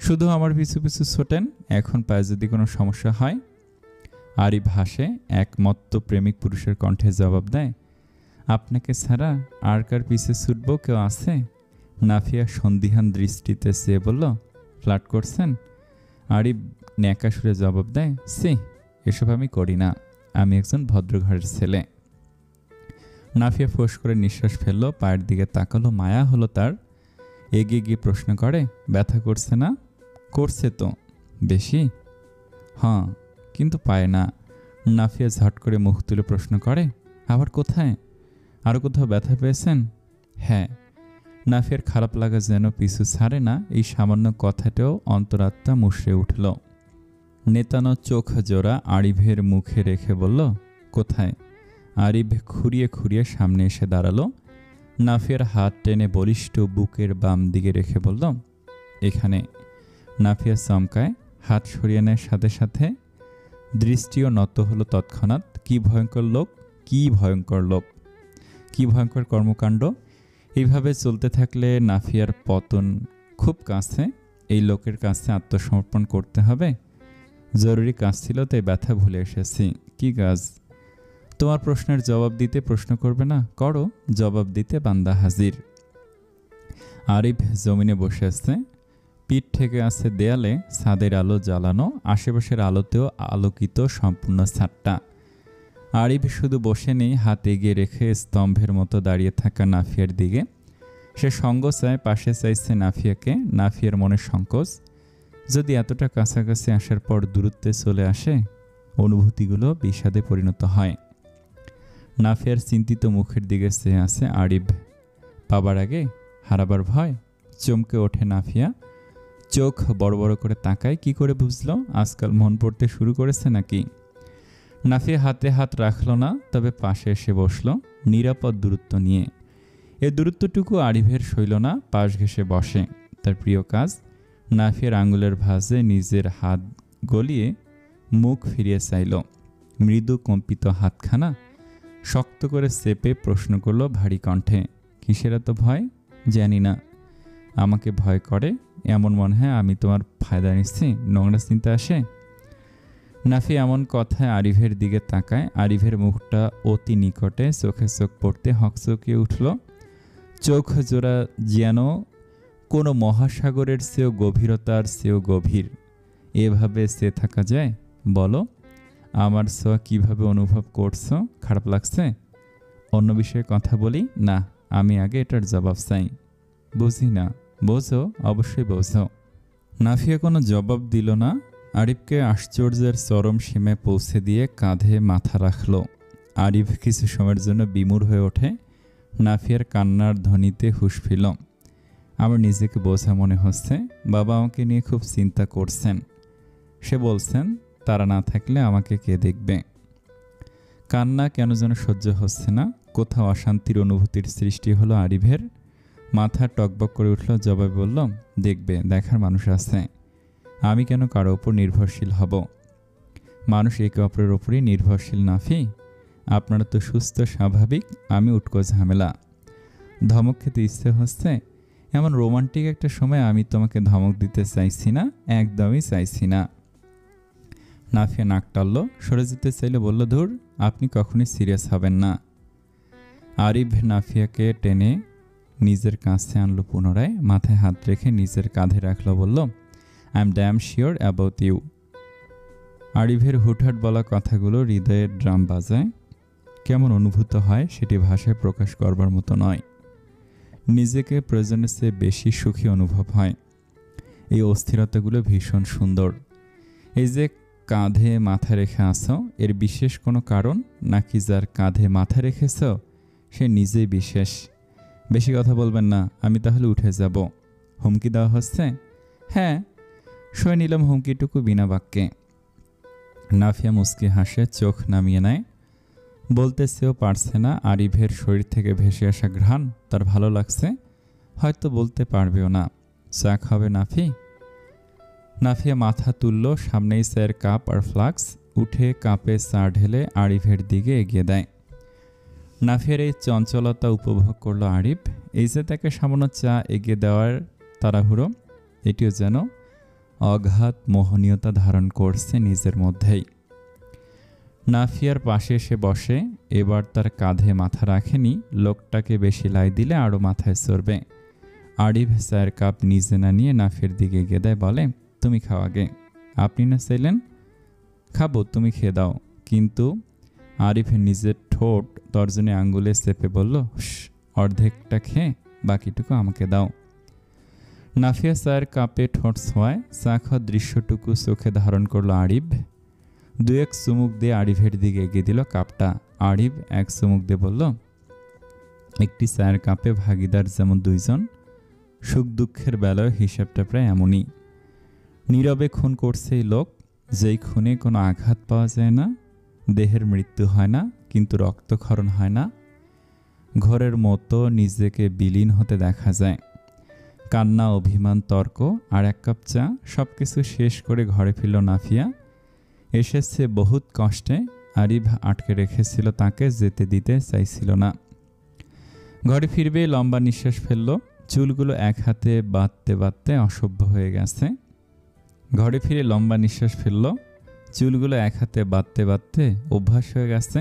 শুধু আমার পিছু পিছু ছোটেন, এখন পায়ে যদি কোনো সমস্যা হয়? আরিফ হাসে, একমত্ত প্রেমিক পুরুষের কণ্ঠে জবাব দেয়, আপনাকে ছাড়া আর কার পিছে ছুটব? কেউ আছে? নাফিয়া সন্দিহান দৃষ্টিতে চেয়ে বলল, ফ্লার্ট করছেন? আরিফ ন্যাকা সুরে জবাব দেয়, সি, এসব আমি করি না, আমি একজন ভদ্রঘরের ছেলে। নাফিয়া ফোঁস করে নিঃশ্বাস ফেলল, পায়ের দিকে তাকালো, মায়া হলো তার। এগিয়ে গিয়ে প্রশ্ন করে, ব্যথা করছে না? করছে তো। বেশি? হ্যাঁ, কিন্তু পায় না। নাফিয়া ঝট করে মুখ তুলে প্রশ্ন করে, আবার কোথায়? আরও কোথাও ব্যথা পেয়েছেন? হ্যাঁ। নাফিয়ার খারাপ লাগা যেন পিছু ছাড়ে না। এই সামান্য কথাটাও অন্তরাত্মা মুষড়ে উঠল। নেতানো চোখ জোড়া আরিফের মুখে রেখে বলল, কোথায়? আরিফ খুঁড়িয়ে খুঁড়িয়ে সামনে এসে দাঁড়ালো। নাফিয়ার হাত টেনে বলিষ্ঠ বুকের বাম দিকে রেখে বলল, এখানে। নাফিয়া চমকায়, হাত সরিয়ে নেয় সাথে সাথে। দৃষ্টিও নত হলো তৎক্ষণাৎ। কি ভয়ঙ্কর লোক, কি ভয়ঙ্কর লোক, কি ভয়ঙ্কর কর্মকাণ্ড! এইভাবে চলতে থাকলে নাফিয়ার পতন খুব কাছে। এই লোকের কাছে আত্মসমর্পণ করতে হবে। জরুরি কাজ ছিল, তাই ব্যথা ভুলে এসেছি। কি কাজ? তোমার প্রশ্নের জবাব দিতে প্রশ্ন করবে না? করো, জবাব দিতে বান্দা হাজির। আরিফ জমিনে বসে আছে, পিঠ থেকে আছে দেয়ালে। ছাদের আলো জ্বালানো, আশেপাশের আলোতেও আলোকিত সম্পূর্ণ ছাদটা। আরিফ শুধু বসে নেই, হাত এগিয়ে রেখে স্তম্ভের মতো দাঁড়িয়ে থাকা নাফিয়ার দিকে। সে সঙ্গ চায়, পাশে চাইছে নাফিয়াকে। নাফিয়ার মনে সংকোচ, যদি এতটা কাছাকাছি আসার পর দূরত্বে চলে আসে, অনুভূতিগুলো বিষাদে পরিণত হয়। নাফিয়ার চিন্তিত মুখের দিকে চেয়ে আছে আরিফ। পাবার আগে হারাবার ভয়। চমকে ওঠে নাফিয়া, চোখ বড় বড় করে তাকায়। কি করে বুঝলো? আজকাল মন পড়তে শুরু করেছে নাকি? নাফিয়া হাতে হাত রাখল না, তবে পাশে এসে বসল, নিরাপদ দূরত্ব নিয়ে। এ দূরত্বটুকু আরিফের সইল না। পাশ ঘেঁষে বসে। তার প্রিয় কাজ। নাফিয়ার আঙুলের ভাঁজে নিজের হাত গলিয়ে মুখ ফিরিয়ে চাইল। মৃদু কম্পিত হাতখানা শক্ত করে চেপে প্রশ্ন করল ভারী কণ্ঠে, কিসের এত ভয়? জানি না। আমাকে ভয় করে এমন মনে হয় আমি তোমার ফায়দা নিচ্ছি? নোংরা চিন্তা আসে? নাফি এমন কথায় আরিফের দিকে তাকায়। আরিফের মুখটা অতি নিকটে, চোখে চোখ পড়তে হকচকিয়ে উঠল। চোখ জোড়া যেন কোনো মহাসাগরের চেয়েও গভীরতার চেয়েও গভীর। এভাবে চেয়ে থাকা যায়? বলো, আমার ছোঁয়া কিভাবে অনুভব করছো? খারাপ লাগছে? অন্য বিষয়ে কথা বলি? না, আমি আগে এটার জবাব চাই। বুঝি না। বোঝো, অবশ্যই বোঝো। নাফিয়া কোনো জবাব দিল না। আরিফকে আশ্চর্যের চরম সীমায় পৌঁছে দিয়ে কাঁধে মাথা রাখল। আরিফ কিছু সময়ের জন্য বিমূঢ় হয়ে ওঠে। নাফিয়ার কান্নার ধ্বনিতে হুঁশ ফিরল। আমার নিজেকে বোঝা মনে হচ্ছে। বাবা আমাকে নিয়ে খুব চিন্তা করছেন। সে বলছেন, তারা না থাকলে আমাকে কে দেখবে? কান্না কেন যেন সহ্য হচ্ছে না। কোথাও অশান্তির অনুভূতির সৃষ্টি হলো আরিফের। মাথা টকবক করে উঠল। জবাবে বলল, দেখবে, দেখার মানুষ আছে। আমি কেন কারো ওপর নির্ভরশীল হব? মানুষ একে অপরের ওপরই নির্ভরশীল। নাফি, আপনারা তো সুস্থ স্বাভাবিক, আমি উটকো ঝামেলা। ধমক খেতে ইচ্ছে হচ্ছে? এমন রোমান্টিক একটা সময় আমি তোমাকে ধমক দিতে চাইছি না, একদমই চাইছি না। নাফিয়া নাক টানল, সরে যেতে চাইলে বলল, ধুর, আপনি কখনই সিরিয়াস হবেন না। আরিফ নাফিয়াকে টেনে নিজের কাছে আনলো পুনরায়। মাথায় হাত রেখে নিজের কাঁধে রাখলো, বলল, I am damn sure about you. আরিফের হুটহাট বলা কথাগুলো হৃদয়ের ড্রাম বাজায়। কেমন অনুভূত হয় সেটি ভাষায় প্রকাশ করবার মতো নয়। নিজেকে প্রয়োজনের চেয়ে বেশি সুখী অনুভব হয়। এই অস্থিরতাগুলো ভীষণ সুন্দর। এই যে কাঁধে মাথা রেখে আসো, এর বিশেষ কোনো কারণ, নাকি যার কাঁধে মাথা রেখেছ সে নিজেই বিশেষ? বেশি কথা বলবেন না, আমি তাহলে উঠে যাব। হুমকি দেওয়া হচ্ছে? হ্যাঁ, সয়ে নিলাম হুমকিটুকু বিনা বাক্যে। নাফিয়া মুচকি হাসে, চোখ নামিয়ে নেয়। বলতেছেও পারছে না। আরিফের শরীর থেকে ভেসে আসা ঘ্রাণ তার ভালো লাগছে, হয়তো বলতে পারবেও না। চা খাবে নাফি? নাফিয়া মাথা তুলল। সামনেই চায়ের কাপ আর ফ্লাক্স। উঠে কাপে চা ঢেলে আরিফের দিকে এগিয়ে দেয়। নাফিয়ার এই চঞ্চলতা উপভোগ করল আরিফ। এই যে তাকে সামান্য চা এগিয়ে দেওয়ার তাড়াহুড়ো, এটিও যেন অগাধ মোহনীয়তা ধারণ করছে নিজের মধ্যেই। নাফিয়ার পাশে এসে বসে। এবার তার কাঁধে মাথা রাখেনি। লোকটাকে বেশি লাই দিলে আরও মাথায় চড়বে। আরিফ চায়ের কাপ নিজে না নিয়ে নাফিয়ার দিকে এগিয়ে দেয়, বলে, তুমি খাও আগে। আপনি না চাইলেন? খাবো, তুমি খেয়ে দাও। কিন্তু আরিফের নিজের ঠোঁট তর্জনী আঙ্গুলে চেপে বলল, অর্ধেকটা খেয়ে বাকিটুকু আমাকে দাও। নাফিয়া চায়ের কাপে ঠোঁট ছোঁয়ায়। চা খাওয়ার দৃশ্যটুকু চোখে ধারণ করলো আরিফ। দু এক চুমুক দিয়ে আরিফের দিকে এগিয়ে দিল কাপটা। আরিফ এক চুমুক দিয়ে বলল, একটি চায়ের কাপে ভাগিদার যেমন দুইজন, সুখ দুঃখের বেলায় হিসাবটা প্রায় এমনই। নীরবে খুন করছে এই লোক, যেই খুনে কোনো আঘাত পাওয়া যায় না, দেহের মৃত্যু হয় না, কিন্তু রক্তক্ষরণ হয় না। ঘোরের মতো নিজেকে বিলীন হতে দেখা যায়। কান্না, অভিমান, তর্ক আর এক কাপ চা, সব কিছু শেষ করে ঘরে ফিরল নাফিয়া। এসেছে বহুত কষ্টে। আরিফ আটকে রেখেছিল, তাকে যেতে দিতে চাইছিল না। ঘরে ফিরবে লম্বা নিঃশ্বাস ফেলল। চুলগুলো এক হাতে বাঁধতে বাঁধতে অসভ্য হয়ে গেছে। ঘরে ফিরে লম্বা নিঃশ্বাস ফেলল। চুলগুলো এক হাতে বাঁধতে বাঁধতে অভ্যাস হয়ে গেছে।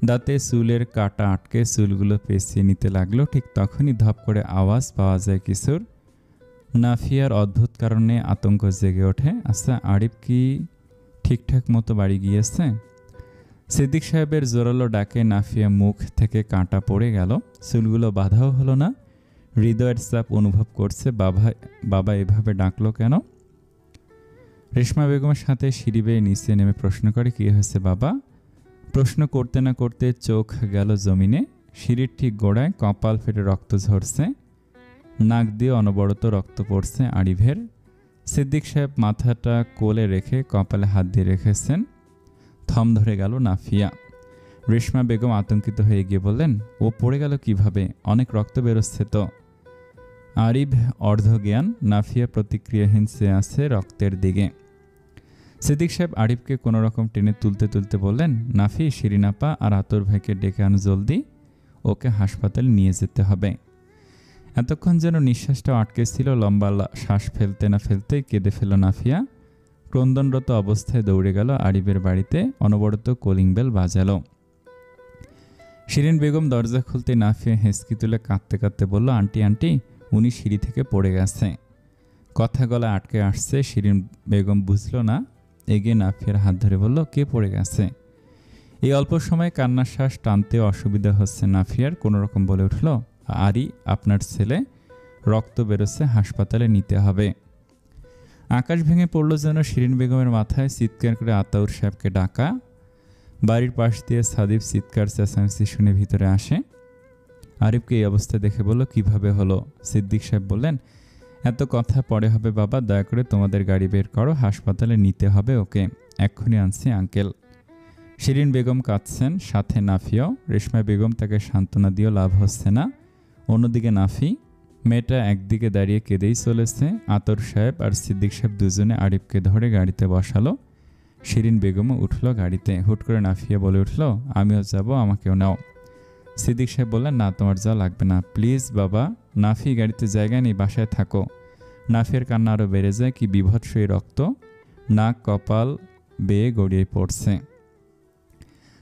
দাঁতে চুলের কাটা আটকে চুলগুলো পেঁচিয়ে নিতে লাগলো। ঠিক তখনই ধপ করে আওয়াজ পাওয়া যায় কিছুর। নাফিয়ার অদ্ভুত কারণে আতঙ্ক জেগে ওঠে। আচ্ছা, আরিফ কি ঠিকঠাক মতো বাড়ি গিয়েছে? সিদ্দিক সাহেবের জোরালো ডাকে নাফিয়া মুখ থেকে কাঁটা পড়ে গেল। চুলগুলো বাঁধাও হলো না। হৃদয়ের চাপ অনুভব করছে। বাবা এভাবে ডাকলো কেন? রেশমা বেগমের সাথে সিঁড়ি বেয়ে নিচে নেমে প্রশ্ন করে, কি হয়েছে বাবা? প্রশ্ন করতে না করতে চোখ গেল জমিনে। সিঁড়ির ঠিক গোড়ায় কপাল ফেটে রক্ত ঝরছে। নাক দিয়ে অনবরত রক্ত পড়ছে আরিফের। সিদ্দিক সাহেব মাথাটা কোলে রেখে কপালে হাত দিয়ে রেখেছেন। থম ধরে গেল নাফিয়া। রেশমা বেগম আতঙ্কিত হয়ে গিয়ে বললেন, ও পড়ে গেল কিভাবে? অনেক রক্ত বেরোচ্ছে তো। আরিফ অর্ধজ্ঞান। নাফিয়া প্রতিক্রিয়াহীন চেয়ে আছে রক্তের দিকে। সিদ্দিক সাহেব আরিফকে কোনো রকম টেনে তুলতে তুলতে বললেন, নাফি, শিরিনাপা আর আতর ভাইকে ডেকে আনো জলদি, ওকে হাসপাতালে নিয়ে যেতে হবে। এতক্ষণ যেন নিঃশ্বাসটা আটকে ছিল। লম্বা শ্বাস ফেলতে না ফেলতেই কেঁদে ফেল নাফিয়া। ক্রন্দনরত অবস্থায় দৌড়ে গেল আরিফের বাড়িতে। অনবরত কলিং বেল বাজালো। শিরিন বেগম দরজা খুলতে নাফিয়া হেঁচকি তুলে কাঁদতে কাঁদতে বলল, আন্টি আন্টি, উনি সিঁড়ি থেকে পড়ে গেছে। কথা গলা আটকে আসছে। শিরিন বেগম বুঝল না। এগিয়ে নাফিয়ার হাত ধরে বলল, কে পড়ে গেছে? এই অল্প সময়ে কান্নার শ্বাস টানতে অসুবিধা হচ্ছে নাফিয়ার। কোনো রকম বলে উঠল, আরি, আপনার ছেলে, রক্ত বেরোচ্ছে, হাসপাতালে নিতে হবে। আকাশ ভেঙে পড়ল যেন। শিরিন বেগমের মাথায়। চিৎকার করে আতাউর সাহেবকে ডাকা। বাড়ির পাশ দিয়ে সাদিব চিৎকার চেঁচামেচি শুনে ভিতরে আসে। আরিফকে এই অবস্থা দেখে বলল, কিভাবে হলো? সিদ্দিক সাহেব বললেন, এত কথা পরে হবে বাবা, দয়া করে তোমাদের গাড়ি বের করো, হাসপাতালে নিতে হবে ওকে। এক্ষুনি আনছি আঙ্কেল। শিরিন বেগম কাঁদছেন, সাথে নাফিয়াও। রেশমা বেগম তাকে সান্ত্বনা দিয়েও লাভ হচ্ছে না। অন্যদিকে নাফি, মেয়েটা একদিকে দাঁড়িয়ে কেঁদেই চলেছে। আতর সাহেব আর সিদ্দিক সাহেব দুজনে আরিফকে ধরে গাড়িতে বসালো। শিরিন বেগমও উঠল গাড়িতে। হুট করে নাফিয়া বলে উঠল, আমিও যাব, আমাকেও নাও। সিদ্দিক সাহেব বললেন, না, তোমার যাওয়া লাগবে না, প্লিজ বাবা। নাফি, গাড়িতে জায়গা নেই, বাসায় থাকো। নাফিয়ার কান্না আরও বেড়ে যায়। কি বিভৎস এই রক্ত! নাক কপাল বেয়ে গড়িয়ে পড়ছে।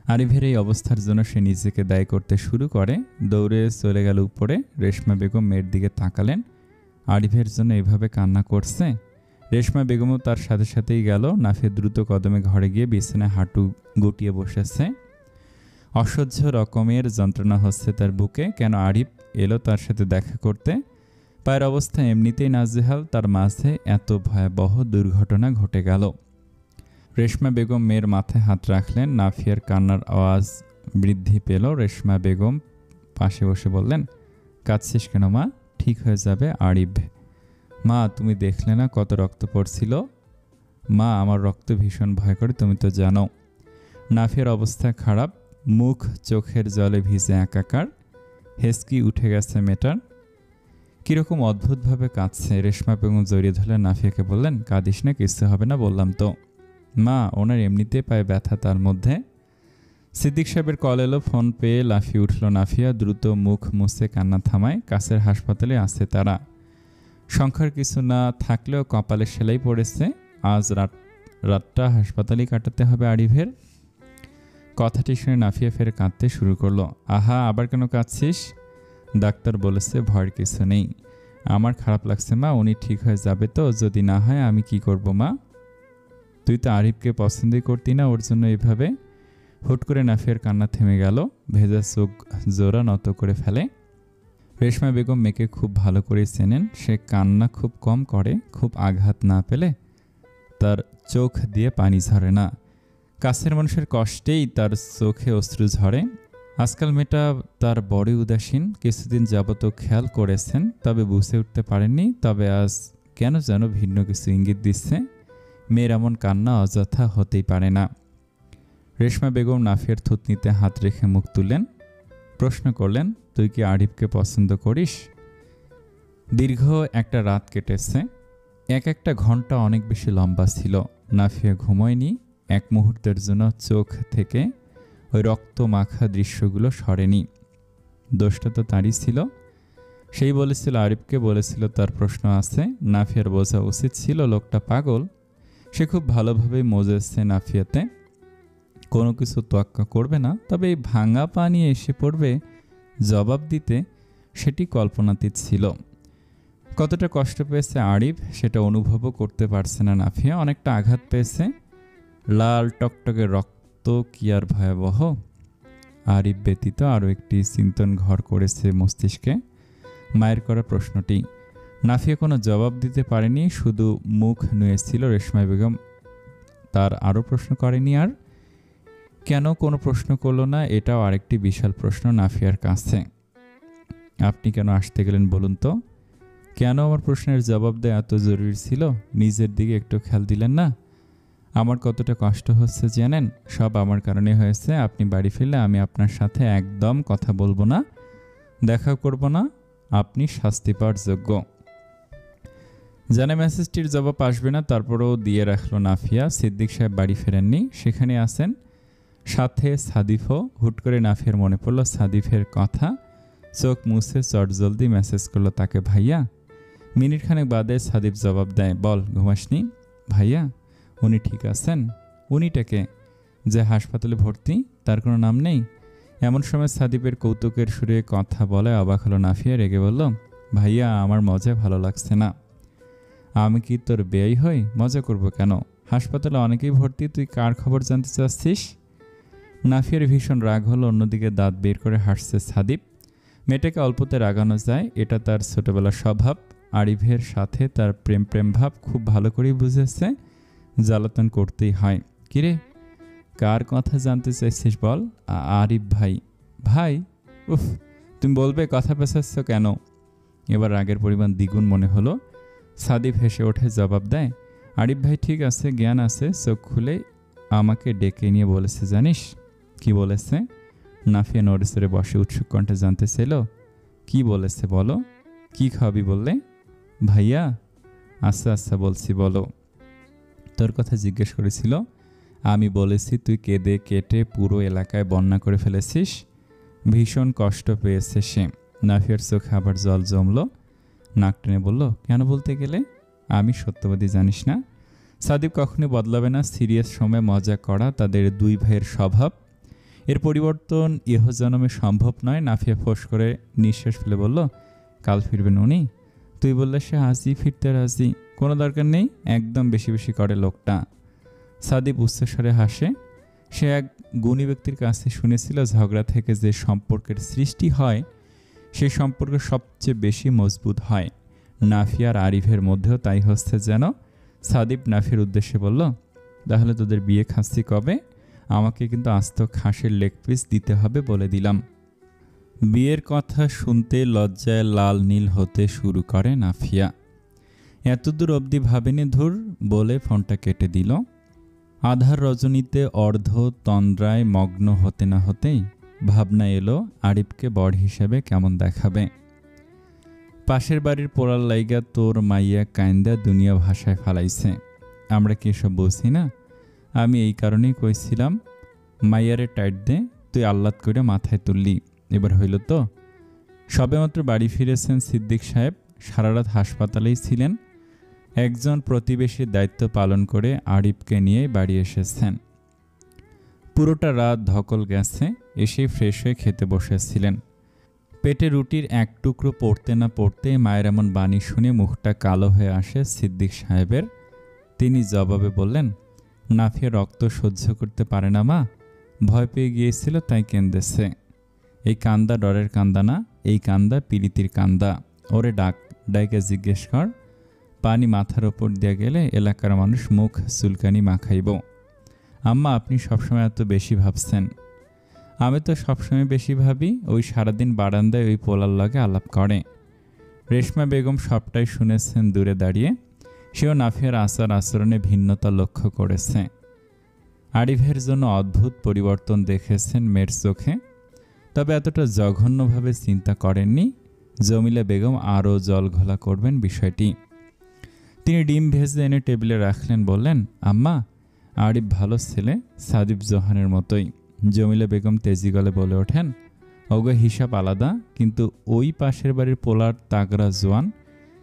আরিফের এই অবস্থার জন্য সে নিজেকে দায়ী করতে শুরু করে। দৌড়ে চলে গেল উপরে। রেশমা বেগম মেয়ের দিকে তাকালেন। আরিফের জন্য এভাবে কান্না করছে। রেশমা বেগমও তার সাথে সাথেই গেল। নাফিয়া দ্রুত কদমে ঘরে গিয়ে বিছানায় হাঁটু গুটিয়ে বসেছে। অসহ্য রকমের যন্ত্রণা হচ্ছে তার বুকে। কেন আরিফ এলো তার সাথে দেখা করতে? পায়ের অবস্থা এমনিতেই নাজেহাল, তার মাঝে এত ভয়াবহ দুর্ঘটনা ঘটে গেল। রেশমা বেগম মেয়ের মাথায় হাত রাখলেন। নাফিয়ার কান্নার আওয়াজ বৃদ্ধি পেল। রেশমা বেগম পাশে বসে বললেন, কাঁদছিস কেন মা? ঠিক হয়ে যাবে আরিফ। মা, তুমি দেখলে না কত রক্ত পড়ছিল? মা, আমার রক্ত ভীষণ ভয় করে, তুমি তো জানো। নাফিয়ার অবস্থা খারাপ, মুখ চোখের জলে ভিজে একাকার, হেসকি উঠে গেছে মেটার। কীরকম অদ্ভুতভাবে কাঁদছে। রেশমা বেগম জড়িয়ে ধরলেন নাফিয়াকে, বললেন, কাঁদিস না, কিছু হবে না, বললাম তো। মা, ওনার এমনিতে পায়ে ব্যথা, তার মধ্যে। সিদ্দিক সাহেবের কল এলো। ফোন পেয়ে লাফিয়ে উঠল নাফিয়া। দ্রুত মুখ মুছে কান্না থামায়। কাছের হাসপাতালে আছে তারা। সংখ্যার কিছু না থাকলেও কপালে সেলাই পড়েছে। আজ রাতটা হাসপাতালেই কাটাতে হবে আরিফের। কথাটি শুনে নাফিয়া ফের কাঁদতে শুরু করলো। আহা, আবার কেন কাঁদছিস? ডাক্তার বলেছে ভয়ের কিছু নেই। আমার খারাপ লাগছে মা, উনি ঠিক হয়ে যাবে তো? যদি না হয় আমি কি করব মা? তুই তো আরিফকে পছন্দই করতি না, ওর জন্য এভাবে। হুট করে নাফিয়ার কান্না থেমে গেল। ভেজা চোখ জোড়া নত করে ফেলে। রেশমা বেগম মেয়েকে খুব ভালো করে চেনেন। সে কান্না খুব কম করে। খুব আঘাত না পেলে তার চোখ দিয়ে পানি ঝরে না। কাছের মানুষের কষ্টেই তার চোখে অশ্রু ঝরে। আজকাল মেয়েটা তার বড়ই উদাসীন। কিছুদিন যাবত খেয়াল করেছেন, তবে বুঝে উঠতে পারেননি। তবে আজ কেন যেন ভিন্ন কিছু ইঙ্গিত দিচ্ছে। মেয়ের এমন কান্না অযথা হতেই পারে না। রেশমা বেগম নাফিয়ার থুতনিতে হাত রেখে মুখ তুললেন। প্রশ্ন করলেন, তুই কি আরিফকে পছন্দ করিস? দীর্ঘ একটা রাত কেটেছে। এক একটা ঘন্টা অনেক বেশি লম্বা ছিল। নাফিয়া ঘুমোয়নি। এক মুহূর্তের জন্য চোখ থেকে ওই রক্ত মাখা দৃশ্যগুলো সরেনি। দোষটা তো তারই ছিল। সেই বলেছিল আরিফকে, বলেছিল তার প্রশ্ন আছে। নাফিয়ার বোঝা উচিত ছিল লোকটা পাগল। সে খুব ভালোভাবেই মজেছে নাফিয়াতে। কোনো কিছু তোয়াক্কা করবে না, তবে এই ভাঙা পানি এসে পড়বে জবাব দিতে, সেটি কল্পনাতীত ছিল। কতটা কষ্ট পেয়েছে আরিফ সেটা অনুভবও করতে পারছে না নাফিয়া। অনেকটা আঘাত পেয়েছে। লাল টকটকে রক্ত কি আর ভয়াবহ! আরিফ ব্যতীত আরও একটি চিন্তন ঘর করেছে মস্তিষ্কে। মায়ের করা প্রশ্নটি। নাফিয়া কোনো জবাব দিতে পারেনি, শুধু মুখ নুয়েছিল। রেশমা বেগম তার আরও প্রশ্ন করেনি। আর কেন কোনো প্রশ্ন করলো না, এটাও আরেকটি বিশাল প্রশ্ন নাফিয়ার কাছে। আপনি কেন আসতে গেলেন বলুন তো? কেন আমার প্রশ্নের জবাব দেওয়া এত জরুরি ছিল? নিজের দিকে একটু খেয়াল দিলেন না? আমার কতটা কষ্ট হচ্ছে জানেন? সব আমার কারণে হয়েছে। আপনি বাড়ি ফিরলে আমি আপনার সাথে একদম কথা বলবো না, দেখা করব না। আপনি শাস্তি পাওয়ার যোগ্য। জানে মেসেজটির জবাব আসবে না, তারপরেও দিয়ে রাখলো নাফিয়া। সিদ্দিক সাহেব বাড়ি ফেরেননি, সেখানে আছেন, সাথে সাদিফও। হুট করে নাফিয়ার মনে পড়ল সাদিফের কথা। চোখ মুছে চটজলদি মেসেজ করলো তাকে, ভাইয়া। মিনিট খানেক বাদে সাদিফ জবাব দেয়, বল, ঘুমাসনি? ভাইয়া, উনি ঠিক আছেন? উনিটাকে? যে হাসপাতালে ভর্তি, তার কোনো নাম নেই? এমন সময় সাদিফের কৌতুকের সুরে কথা বলে অবাক হলো নাফিয়া। রেগে বলল, ভাইয়া, আমার মজা ভালো লাগছে না। আমি কি তোর বেয়াই হই? মজা করব কেন? হাসপাতালে অনেকেই ভর্তি, তুই কার খবর জানতে চাচ্ছিস? নাফিয়ার ভীষণ রাগ হলো। অন্যদিকে দাঁত বের করে হাসছে সাদিপ। মেয়েটাকে অল্পতে রাগানো যায়, এটা তার ছোটবেলার স্বভাব। আরিফের সাথে তার প্রেম ভাব খুব ভালো করেই বুঝেছে। জ্বালাতন করতেই হয়। কিরে, কার কথা জানতে চাইছিস বল? আরিফ ভাই। ভাই? উফ, তুমি বলবে, কথা পেছাচ্ছ কেন? এবার রাগের পরিমাণ দ্বিগুণ মনে হলো। সাদিপ হেসে ওঠে, জবাব দেয়, আরিফ ভাই ঠিক আছে, জ্ঞান আছে। চোখ খুলে আমাকে ডেকে নিয়ে বলেছে জানিস? কি বলেছে? নাফিয়া নড়েচড়ে বসে উৎসুক কণ্ঠে জানতে চাইল, কি বলেছে বলো? কি খাবি বললে? ভাইয়া, আচ্ছা আচ্ছা বলছি, বলো। তোর কথা জিজ্ঞেস করেছিল। আমি বলেছি তুই কেঁদে কেটে পুরো এলাকায় বন্যা করে ফেলেছিস। ভীষণ কষ্ট পেয়েছে সে। নাফিয়ার চোখে আবার জল জমল। নাক টেনে বলল, কেন বলতে গেলে? আমি সত্যবাদী, জানিস না? সাদিব কখনোই বদলাবে না। সিরিয়াস সময় মজা করা তাদের দুই ভাইয়ের স্বভাব। এর পরিবর্তন ইহজন্মে সম্ভব নয়। নাফিয়া ফোঁস করে নিঃশ্বাস ফেলে বলল, কাল ফিরবেন উনি? তুই বললে সে আজই ফিরতে রাজি। কোনো দরকার নেই, একদম বেশি বেশি করে লোকটা। সাদিব উচ্চস্বরে হাসে। সে এক গুণী ব্যক্তির কাছে শুনেছিল ঝগড়া থেকে যে সম্পর্কের সৃষ্টি হয় সেই সম্পর্ক সবচেয়ে বেশি মজবুত হয়। নাফিয়া আর আরিফের মধ্যেও তাই হচ্ছে যেন। সাদিব নাফির উদ্দেশ্যে বলল, তাহলে তোদের বিয়ে খাচ্ছি কবে? আমাকে কিন্তু আস্ত খাসের লেগ পিস দিতে হবে বলে দিলাম। বিয়ের কথা শুনতে লজ্জায় লাল নীল হতে শুরু করে নাফিয়া। এতদূর অবধি ভাবেনি ধুর বলে ফোনটা কেটে দিল। আধার রজনীতে অর্ধ তন্দ্রায় মগ্ন হতে না হতেই ভাবনা এলো আরিফকে বর হিসেবে কেমন দেখাবে। পাশের বাড়ির পোড়ার লাইগা তোর মাইয়া কাইন্দা দুনিয়া ভাষায় ফালাইছে। আমরা কি এসব বুঝি না? আমি এই কারণেই কইছিলাম মাইয়ারে টাইট দে, তুই আহ্লাদ করে মাথায় তুললি। এবার হইল তো? সবেমাত্র বাড়ি ফিরেছেন সিদ্দিক সাহেব, সারা রাত হাসপাতালেই ছিলেন। একজন প্রতিবেশীর দায়িত্ব পালন করে আরিফকে নিয়ে বাড়ি এসেছেন। পুরোটা রাত ধকল গেছে। এসে ফ্রেশ হয়ে খেতে বসেছিলেন। পেটে রুটির এক টুকরো পড়তে না পড়তে মায়ের এমন বাণী শুনে মুখটা কালো হয়ে আসে সিদ্দিক সাহেবের। তিনি জবাবে বললেন, নাফিয়া রক্ত সহ্য করতে পারে না মা, ভয় পেয়ে গিয়েছিল তাই কেঁদেছে। এই কান্দা ডরের কান্দা না, এই কান্দা পীড়িতির কান্দা। ওরে ডাক, ডাইকে জিজ্ঞেস কর। পানি মাথার ওপর দিয়ে গেলে এলাকার মানুষ মুখ চুলকানি মাখাইব। আম্মা, আপনি সবসময় এত বেশি ভাবছেন। আমি তো সবসময় বেশি ভাবি। ওই সারাদিন বারান্দায় ওই পোলার লগে আলাপ করে। রেশমা বেগম সবটাই শুনেছেন দূরে দাঁড়িয়ে। সেও নাফিয়ার আচার আচরণে ভিন্নতা লক্ষ্য করেছে। আরিফের জন্য অদ্ভুত পরিবর্তন দেখেছেন মেয়ের চোখে, তবে এতটা জঘন্যভাবে চিন্তা করেননি। জমিলা বেগম আরও জল ঘোলা করবেন বিষয়টি। তিনি ডিম ভেজে এনে টেবিলে রাখলেন, বললেন, আম্মা, আরিফ ভালো ছেলে, সাদিব জোহানের মতোই। জমিলা বেগম তেজি গলে বলে ওঠেন, ওগো হিসাব আলাদা, কিন্তু ওই পাশের বাড়ির পোলার তাগড়া জোয়ান।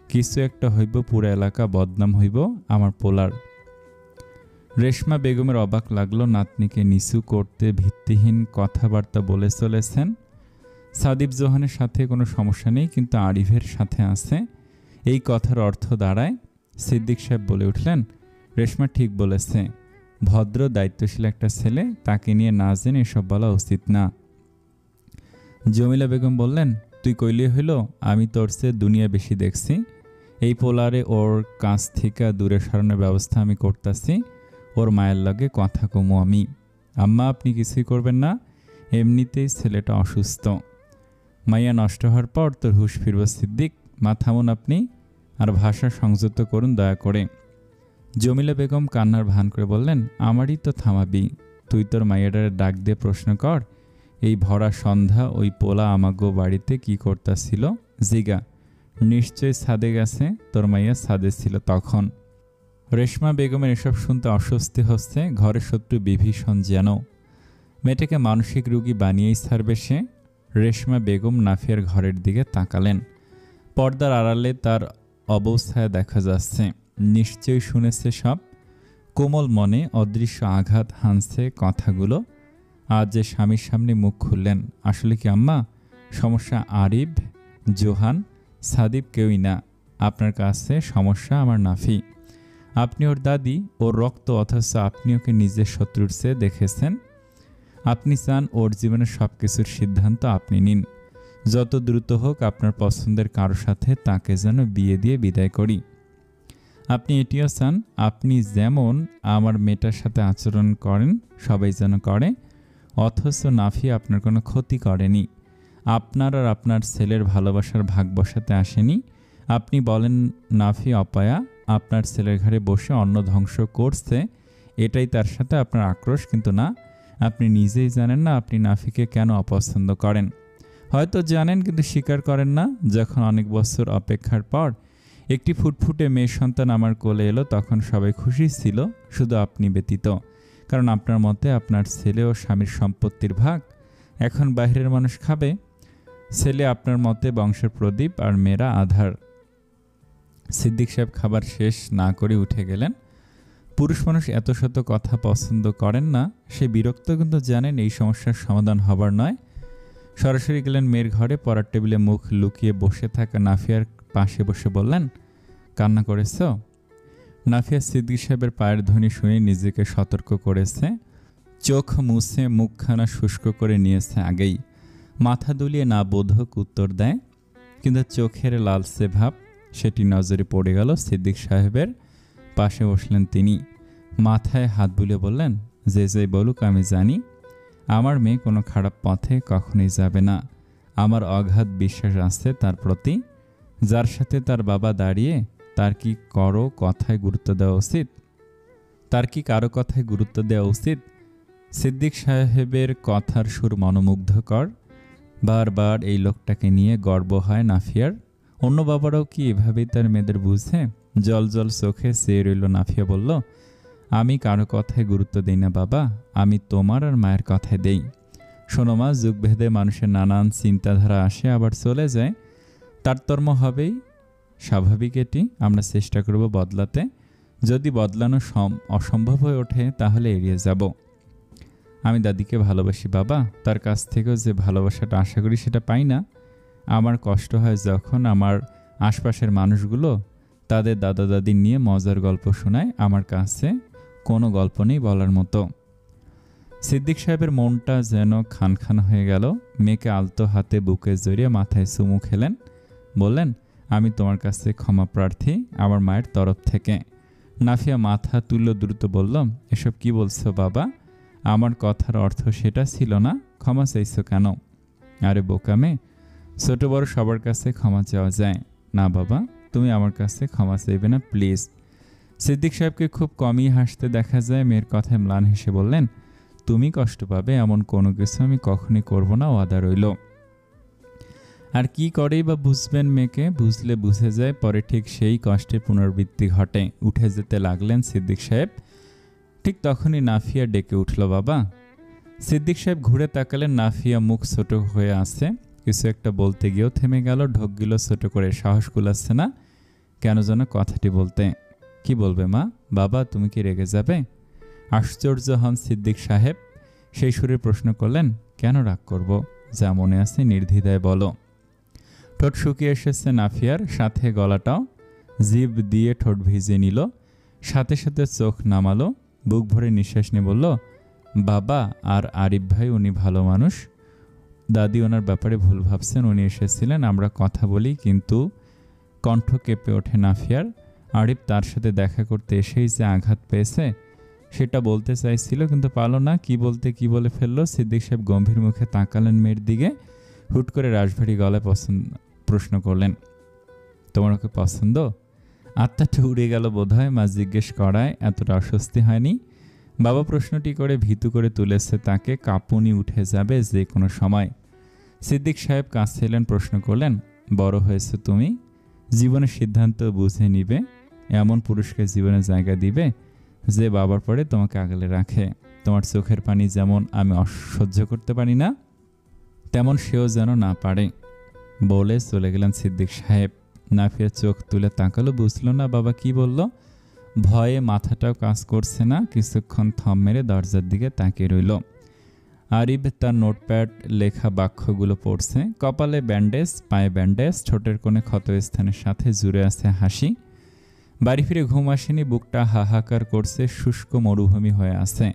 কিছু একটা হইব, পুরো এলাকা বদনাম হইব আমার পোলার। রেশমা বেগমের অবাক লাগলো নাতনিকে নিচু করতে ভিত্তিহীন কথাবার্তা বলে চলেছেন। সাদিব জোহানের সাথে কোনো সমস্যা নেই, কিন্তু আরিফের সাথে আছে। এই কথার অর্থ দাঁড়ায়। সিদ্দিক সাহেব বলে উঠলেন, রেশমা ঠিক বলেছে। ভদ্র দায়িত্বশীল একটা ছেলে, তাকে নিয়ে না জেনে এসব বলা উচিত না। জমিলা বেগম বললেন, তুই কইলে হইল, আমি তোর চেয়ে দুনিয়া বেশি দেখছি। এই পোলারে ওর কাছ থেকে দূরে সরানোর ব্যবস্থা আমি করতেছি। ওর মায়ের লগে কথা কমু আমি। আম্মা, আপনি কিছুই করবেন না, এমনিতেই ছেলেটা অসুস্থ। মাইয়া নষ্ট হওয়ার পর তোর হুঁশ ফিরব সিদ্দিক। মা থামুন আপনি, আর ভাষা সংযত করুন দয়া করে। জমিলা বেগম কান্নার ভান করে বললেন, আমারই তো থামাবি। তুই তোর মাইয়াটারে ডাক দিয়ে প্রশ্ন কর, এই ভরা সন্ধ্যা ওই পোলা আমাগো বাড়িতে কি করতেছিল জিগা। নিশ্চয়ই ছাদে গেছে, তোর মাইয়া ছাদে ছিল তখন। রেশমা বেগমের এসব শুনতে অস্বস্তি হচ্ছে। ঘরের শত্রু বিভীষণ যেন। মেয়েটাকে মানসিক রোগী বানিয়েই ছাড়বে সে। রেশমা বেগম নাফিয়ার ঘরের দিকে তাকালেন। পর্দার আড়ালে তার অবস্থায় দেখা যাচ্ছে। নিশ্চয়ই শুনেছে সব। কোমল মনে অদৃশ্য আঘাত হানছে কথাগুলো। আজ যে স্বামীর সামনে মুখ খুললেন, আসলে কি আম্মা সমস্যা আরিফ, জোহান, সাদিব কেউই না। আপনার কাছে সমস্যা আমার নাফি। আপনি ওর দাদি, ওর রক্ত, অথচ আপনি ওকে নিজের শত্রুর চেয়ে দেখেছেন। আপনি চান ওর জীবনের সব কিছুর সিদ্ধান্ত আপনি নিন। যত দ্রুত হোক আপনার পছন্দের কারো সাথে তাকে যেন বিয়ে দিয়ে বিদায় করি। আপনি এটিও চান আপনি যেমন আমার মেয়েটার সাথে আচরণ করেন সবাই যেন করে, অথচ নাফি আপনার কোনো ক্ষতি করেনি। আপনার আর আপনার ছেলের ভালোবাসার ভাগ বসাতে আসেনি। আপনি বলেন নাফি অপায়া আপনার ছেলের ঘরে বসে অন্ন ধ্বংস করছে, এটাই তার সাথে আপনার আক্রোশ। কিন্তু না, আপনি নিজেই জানেন না আপনি নাফিকে কেন অপছন্দ করেন। হয়তো জানেন, কিন্তু স্বীকার করেন না। যখন অনেক বছর অপেক্ষার পর একটি ফুটফুটে মেয়ে সন্তান আমার কোলে এলো, তখন সবাই খুশি ছিল, শুধু আপনি ব্যতীত। কারণ আপনার মতে আপনার ছেলে ও স্বামীর সম্পত্তির ভাগ এখন বাইরের মানুষ খাবে। ছেলে আপনার মতে বংশের প্রদীপ, আর মেয়েরা আধার। সিদ্দিক সাহেব খাবার শেষ না করে উঠে গেলেন। পুরুষ মানুষ এত শত কথা পছন্দ করেন না। সে বিরক্ত, কিন্তু জানেন এই সমস্যার সমাধান হবার নয়। সরাসরি গেলেন মেয়ের ঘরে। পড়ার টেবিলে মুখ লুকিয়ে বসে থাকা নাফিয়ার পাশে বসে বললেন, কান্না করেছ? নাফিয়া সিদ্দিক সাহেবের পায়ের ধ্বনি শুনে নিজেকে সতর্ক করেছে, চোখ মুছে মুখখানা শুষ্ক করে নিয়েছে আগেই। মাথা দুলিয়ে না বোধক উত্তর দেয়, কিন্তু চোখের লালচে ভাব সেটি নজরে পড়ে গেল সিদ্দিক সাহেবের। পাশে বসলেন তিনি। মাথায় হাত বুলিয়ে বললেন, যে যে বলুক আমি জানি আমার মেয়ে কোনো খারাপ পথে কখনোই যাবে না। আমার অগাধ বিশ্বাস আছে তার প্রতি। যার সাথে তার বাবা দাঁড়িয়ে তার কি কারো কথায় গুরুত্ব দেওয়া উচিত? সিদ্দিক সাহেবের কথার সুর মনোমুগ্ধকর। বারবার এই লোকটাকে নিয়ে গর্ব হয় নাফিয়ার। অন্য বাবারাও কি এভাবেই তার মেয়েদের বুঝে? জল জল চোখে চেয়ে রইল নাফিয়া। বলল, আমি কারো কথায় গুরুত্ব দিই না বাবা, আমি তোমার আর মায়ের কথায় দেই। শোনো মা, যুগভেদে মানুষের নানান চিন্তাধারা আসে আবার চলে যায়, তারতম্য হবেই, স্বাভাবিক এটি। আমরা চেষ্টা করব বদলাতে। যদি বদলানো অসম্ভব হয়ে ওঠে তাহলে এড়িয়ে যাব। আমি দাদিকে ভালোবাসি বাবা, তার কাছ থেকেও যে ভালোবাসাটা আশা করি সেটা পাই না। আমার কষ্ট হয় যখন আমার আশপাশের মানুষগুলো তাদের দাদা দাদি নিয়ে মজার গল্প শোনায়। আমার কাছে কোনো গল্প নেই বলার মতো। সিদ্দিক সাহেবের মনটা যেন খান খান হয়ে গেল। মেয়েকে আলতো হাতে বুকে জড়িয়ে মাথায় চুমু খেলেন। বললেন, আমি তোমার কাছে ক্ষমা প্রার্থী আমার মায়ের তরফ থেকে। নাফিয়া মাথা তুলল, দ্রুত বলল, এসব কি বলছো বাবা? আমার কথার অর্থ সেটা ছিল না। ক্ষমা চাইছো কেন? আরে বোকামে, ছোট বড় সবার কাছে ক্ষমা চাওয়া যায় না বাবা। তুমি আমার কাছে ক্ষমা চাইবে না প্লিজ। সিদ্দিক সাহেবকে খুব কমই হাসতে দেখা যায়। মেয়ের কথায় ম্লান হেসে বললেন, তুমি কষ্ট পাবে এমন কোনো কিছু আমি কখনই করব না, ওয়াদা রইল। আর কি করেই বা বুঝবেন মেয়েকে? বুঝলে বুঝে যায়, পরে ঠিক সেই কষ্টের পুনরাবৃত্তি ঘটে। উঠে যেতে লাগলেন সিদ্দিক সাহেব। ঠিক তখনই নাফিয়া ডেকে উঠল, বাবা। সিদ্দিক সাহেব ঘুরে তাকালেন। নাফিয়া মুখ ছোট হয়ে আছে। কিছু একটা বলতে গিয়েও থেমে গেল। ঢোক গিল ছোট করে, সাহস কুলাচ্ছে না কেন যেন কথাটি বলতে। কি বলবে মা? বাবা, তুমি কি রেগে যাবে? আশ্চর্য হন সিদ্দিক সাহেব। সেই সুরে প্রশ্ন করলেন, কেন রাগ করব? যা মনে আছে নির্দ্বিধায় বলো। ঠোঁট শুকিয়ে এসেছে নাফিয়ার, সাথে গলাটাও। জিভ দিয়ে ঠোঁট ভিজিয়ে নিল, সাথে সাথে চোখ নামালো। বুক ভরে নিঃশ্বাস নিয়ে বলল, বাবা আর আরিফ ভাই উনি ভালো মানুষ। দাদি ওনার ব্যাপারে ভুল ভাবছেন। উনি এসেছিলেন, আমরা কথা বলি। কিন্তু কণ্ঠ কেঁপে ওঠে নাফিয়ার। আরিফ তার সাথে দেখা করতে এসেই যে আঘাত পেয়েছে সেটা বলতে চাইছিল, কিন্তু পারল না। কি বলে ফেললো। সিদ্দিক সাহেব গম্ভীর মুখে তাকালেন মেয়ের দিকে। হুট করে রাশভারী গলায় প্রশ্ন করলেন, তোমার ওকে পছন্দ? আত্মাটা উড়ে গেল বোধহয়। মা জিজ্ঞেস করায় এতটা অস্বস্তি হয়নি। বাবা প্রশ্নটি করে ভীতু করে তুলেছে তাকে। কাঁপুনি উঠে যাবে যে কোনো সময়। সিদ্দিক সাহেব কাছে এলেন, প্রশ্ন করলেন, বড় হয়েছে তুমি, জীবনের সিদ্ধান্ত বুঝে নিবে। এমন পুরুষকে জীবনে জায়গা দিবে যে বাবার পরে তোমাকে আগলে রাখে। তোমার চোখের পানি যেমন আমি অসহ্য করতে পারি না, তেমন সেও যেন না পারে। বলে চলে গেলেন সিদ্দিক সাহেব। নাফিয়া চোখ তুলে তাকালো, বুঝলো না বাবা কি বলল। ভয়ে মাথাটাও কাজ করছে না। কিছুক্ষণ থম মেরে দরজার দিকে তাকিয়ে রইল। আরিফ তার নোটপ্যাড লেখা বাক্যগুলো পড়ছে। কপালে ব্যান্ডেজ, পায়ে ব্যান্ডেজ, ঠোঁটের কোণে ক্ষতস্থানের সাথে জুড়ে আছে হাসি। বাড়ি ফিরে ঘুম আসেনি। বুকটা হাহাকার করছে, শুষ্ক মরুভূমি হয়ে আছে।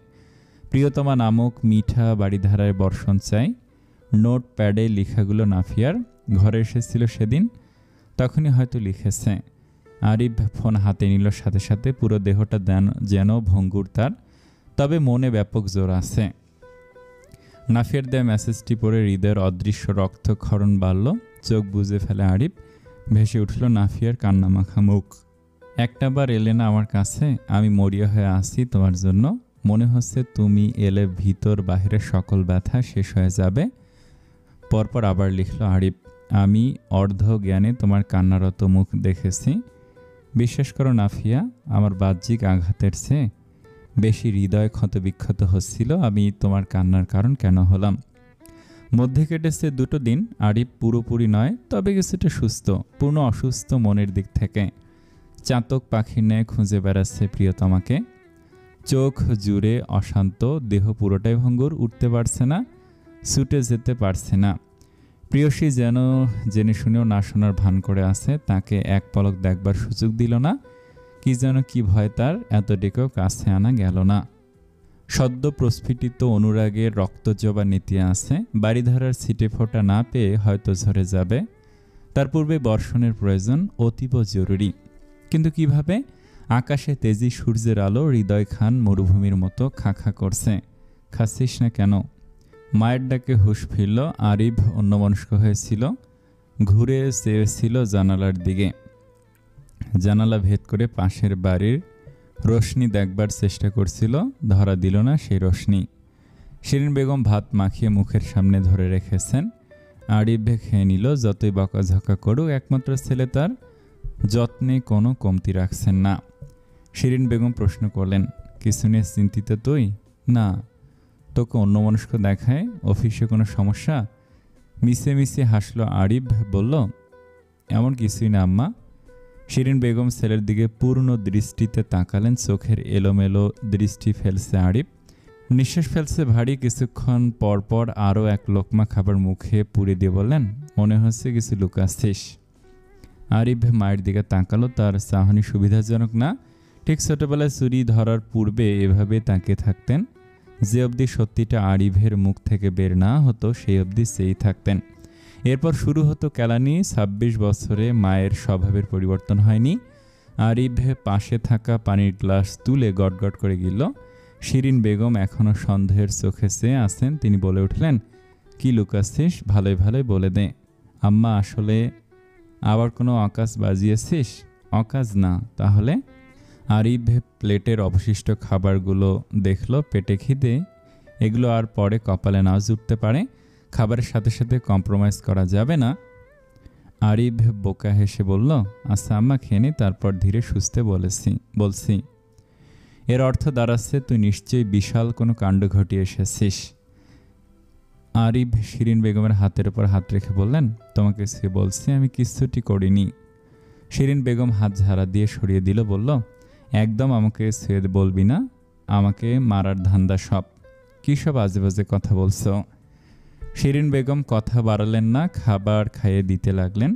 প্রিয়তমা নামক মিঠা বাড়িধারায় বর্ষণ চাই। নোট প্যাডে লেখাগুলো নাফিয়ার। ঘরে এসেছিল সেদিন, তখনই হয়তো লিখেছে। আরিফ ফোন হাতে নিল, সাথে সাথে পুরো দেহটা যেন ভঙ্গুর তার, তবে মনে ব্যাপক জোর আছে। নাফিয়ার দেয়া মেসেজটি পড়ে হৃদয়ের অদৃশ্য রক্তক্ষরণ বাড়ল। চোখ বুজে ফেলে আরিফ। ভেসে উঠল নাফিয়ার কান্নামাখা মুখ। একটাবার এলে না আমার কাছে? আমি মরিয়া হয়ে আসি তোমার জন্য। মনে হচ্ছে তুমি এলে ভিতর বাহিরে সকল ব্যথা শেষ হয়ে যাবে। পরপর আবার লিখল আরিফ, আমি অর্ধ জ্ঞানে তোমার কান্নারত মুখ দেখেছি। বিশ্বাস করো নাফিয়া, আমার বাহ্যিক আঘাতের চেয়ে বেশি হৃদয় ক্ষতবিক্ষত হচ্ছিল আমি তোমার কান্নার কারণ কেন হলাম। মধ্যে কেটেছে 2 দিন। আরিফ পুরোপুরি নয়, তবে কিছুটা সুস্থ, পূর্ণ অসুস্থ মনের দিক থেকে। চাতক পাখির ন্যায় খুঁজে বেড়াচ্ছে প্রিয়তমাকে। চোখ জুড়ে অশান্ত, দেহ পুরোটাই ভঙ্গুর, উঠতে পারছে না, ছুটে যেতে পারছে না। প্রিয়সী যেন জেনে শুনেও না শোনার ভান করে আছে। তাকে এক পলক দেখবার সুযোগ দিল না। কি যেন কি ভয় তার এতটুকু কাছে আনা গেল না। সদ্য প্রস্ফুটিত অনুরাগের রক্তজবা নেতিয়ে আছে, বাড়ি ধরার ছিটে ফোঁটা না পেয়ে হয়তো ঝরে যাবে। তার পূর্বে বর্ষণের প্রয়োজন অতীব জরুরি। কিন্তু কিভাবে? আকাশে তেজি সূর্যের আলো হৃদয় খান মরুভূমির মতো খা খা করছে। খাচ্ছিস না কেন? মায়ের ডাকে হুঁশ ফিরল। আরিফ অন্যমনস্ক হয়েছিল, ঘুরে চেয়েছিল জানালার দিকে। জানালা ভেদ করে পাশের বাড়ির রোশনি দেখবার চেষ্টা করছিল, ধরা দিল না সেই রোশনি। শিরিন বেগম ভাত মাখিয়ে মুখের সামনে ধরে রেখেছেন। আরিফ খেয়ে নিল। যতই বকাঝকা করুক, একমাত্র ছেলে, তার যত্নে কোনো কমতি রাখছেন না। শিরিন বেগম প্রশ্ন করলেন, কিছু নিয়ে চিন্তিত তুই? না। তোকে অন্যমনস্ক দেখায়? অফিসে কোনো সমস্যা? মিশে মিশে হাসলো আরিফ, বলল, এমন কিছুই না আম্মা। শিরিন বেগম ছেলের দিকে পূর্ণ দৃষ্টিতে তাকালেন। চোখের এলোমেলো দৃষ্টি ফেলছে আরিফ, নিঃশ্বাস ফেলছে ভারী। কিছুক্ষণ পর পর আরও এক লোকমা খাবার মুখে পুরে দিয়ে বললেন, মনে হচ্ছে কিছু লুকাচ্ছিস। আরিফ মায়ের দিকে তাকালো। তার চাহনি সুবিধাজনক না। ঠিক ছোটবেলায় চুরি ধরার পূর্বে এভাবে তাকিয়ে থাকতেন। যে অবধি সত্যিটা আরিফের মুখ থেকে বের না হতো সেই অবধি চেয়েই থাকতেন। এরপর শুরু হতো কেলানি। ২৬ বছরে মায়ের স্বভাবের পরিবর্তন হয়নি। আরিফ পাশে থাকা পানির গ্লাস তুলে গটগট করে গিলল। শিরিন বেগম এখনও সন্দেহের চোখে চেয়ে আছেন। তিনি বলে উঠলেন, কি লুকাচ্ছিস? ভালোই ভালোই বলে দে। আম্মা, আসলে আবার কোনো অকাজ বাজিয়েছিস? অকাজ না। তাহলে? আরিফ প্লেটের অবশিষ্ট খাবারগুলো দেখল। পেটে খিদে, এগুলো আর পরে কপালে না জুটতে পারে। খাবারের সাথে সাথে কম্প্রোমাইজ করা যাবে না। আরিফ বোকা হেসে বলল, আচ্ছা আম্মা, খেয়ে নি, তারপর ধীরে সুস্থে বলছি। এর অর্থ দাঁড়াচ্ছে তুই নিশ্চয়ই বিশাল কোনো কাণ্ড ঘটিয়ে এসেছিস। আরিফ শিরিন বেগমের হাতের উপর হাত রেখে বললেন, তোমাকে সে বলছি আমি কিচ্ছুটি করিনি। শিরিন বেগম হাত ঝাড়া দিয়ে সরিয়ে দিল, বলল, একদম আমাকে সে বলবি না। আমাকে মারার ধান্দা সব। কী সব আজে বাজে কথা বলছো? শিরিন বেগম কথা বাড়ালেন না, খাবার খাইয়ে দিতে লাগলেন।